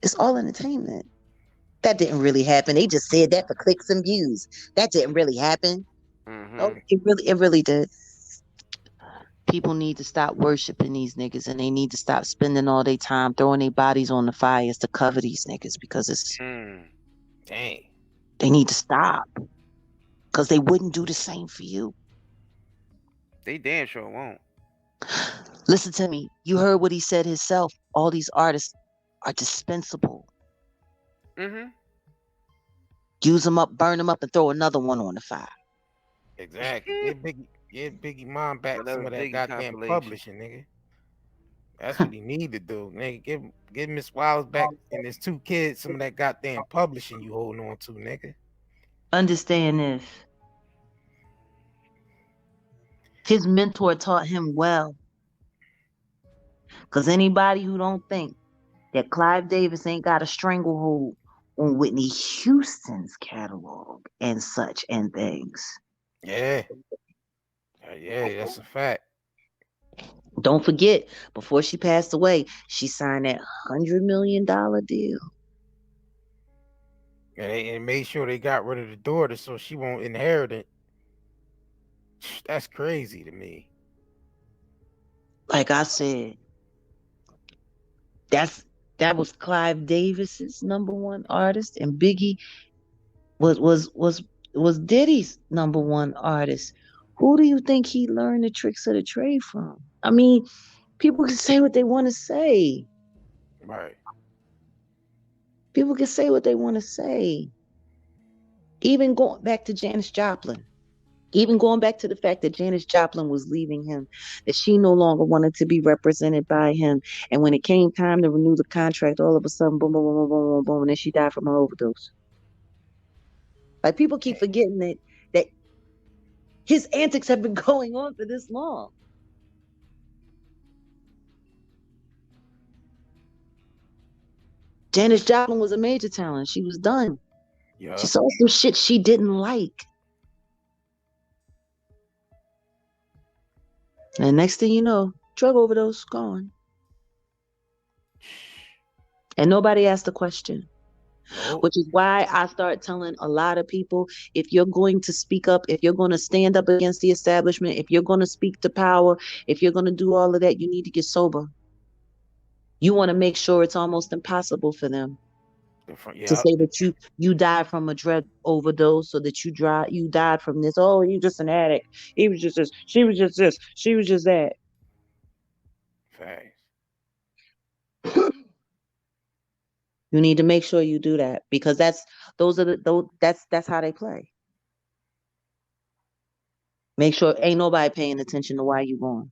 it's all entertainment. That didn't really happen. They just said that for clicks and views. That didn't really happen. Oh, Mm-hmm. it really did. People need to stop worshiping these niggas and they need to stop spending all their time throwing their bodies on the fires to cover these niggas because Mm. Dang. they need to stop because they wouldn't do the same for you. They damn sure won't. Listen to me. You heard what he said himself. All these artists are dispensable. Mm-hmm. Use them up, burn them up, and throw another one on the fire. Exactly. Get Biggie mom back some Another of that Biggie goddamn compilation. publishing, nigga. That's what he need to do, nigga. Give Miss Wiles back and his 2 kids some of that goddamn publishing you holding on to, nigga. Understand this. His mentor taught him well. Because anybody who don't think that Clive Davis ain't got a stranglehold on Whitney Houston's catalog and such and things. Yeah. Yeah, that's a fact. Don't forget, before she passed away, she signed that $100 million deal. And they made sure they got rid of the daughter so she won't inherit it. That's crazy to me. Like I said, that was Clive Davis's #1 artist, and Biggie was was was was Diddy's #1 artist. Who do you think he learned the tricks of the trade from? I mean, people can say what they want to say. Right. People can say what they want to say. Even going back to Janis Joplin. Even going back to the fact that Janis Joplin was leaving him, that she no longer wanted to be represented by him. And when it came time to renew the contract, all of a sudden, boom, boom, boom, boom, boom, boom, boom, and then she died from an overdose. Like people keep forgetting that his antics have been going on for this long. Janis Joplin was a major talent. She was done. She Yup. saw some shit she didn't like. And next thing you know, drug overdose gone. And nobody asked the question. Nope. Which is why I start telling a lot of people, if you're going to speak up, if you're going to stand up against the establishment, if you're going to speak to power, if you're going to do all of that, you need to get sober. You want to make sure it's almost impossible for them to Yup. say that you died from a drug overdose, or that you died from this. Oh, you just an addict. He was just this. She was just this. She was just that. Facts. You need to make sure you do that, because that's how they play. Make sure ain't nobody paying attention to why you going.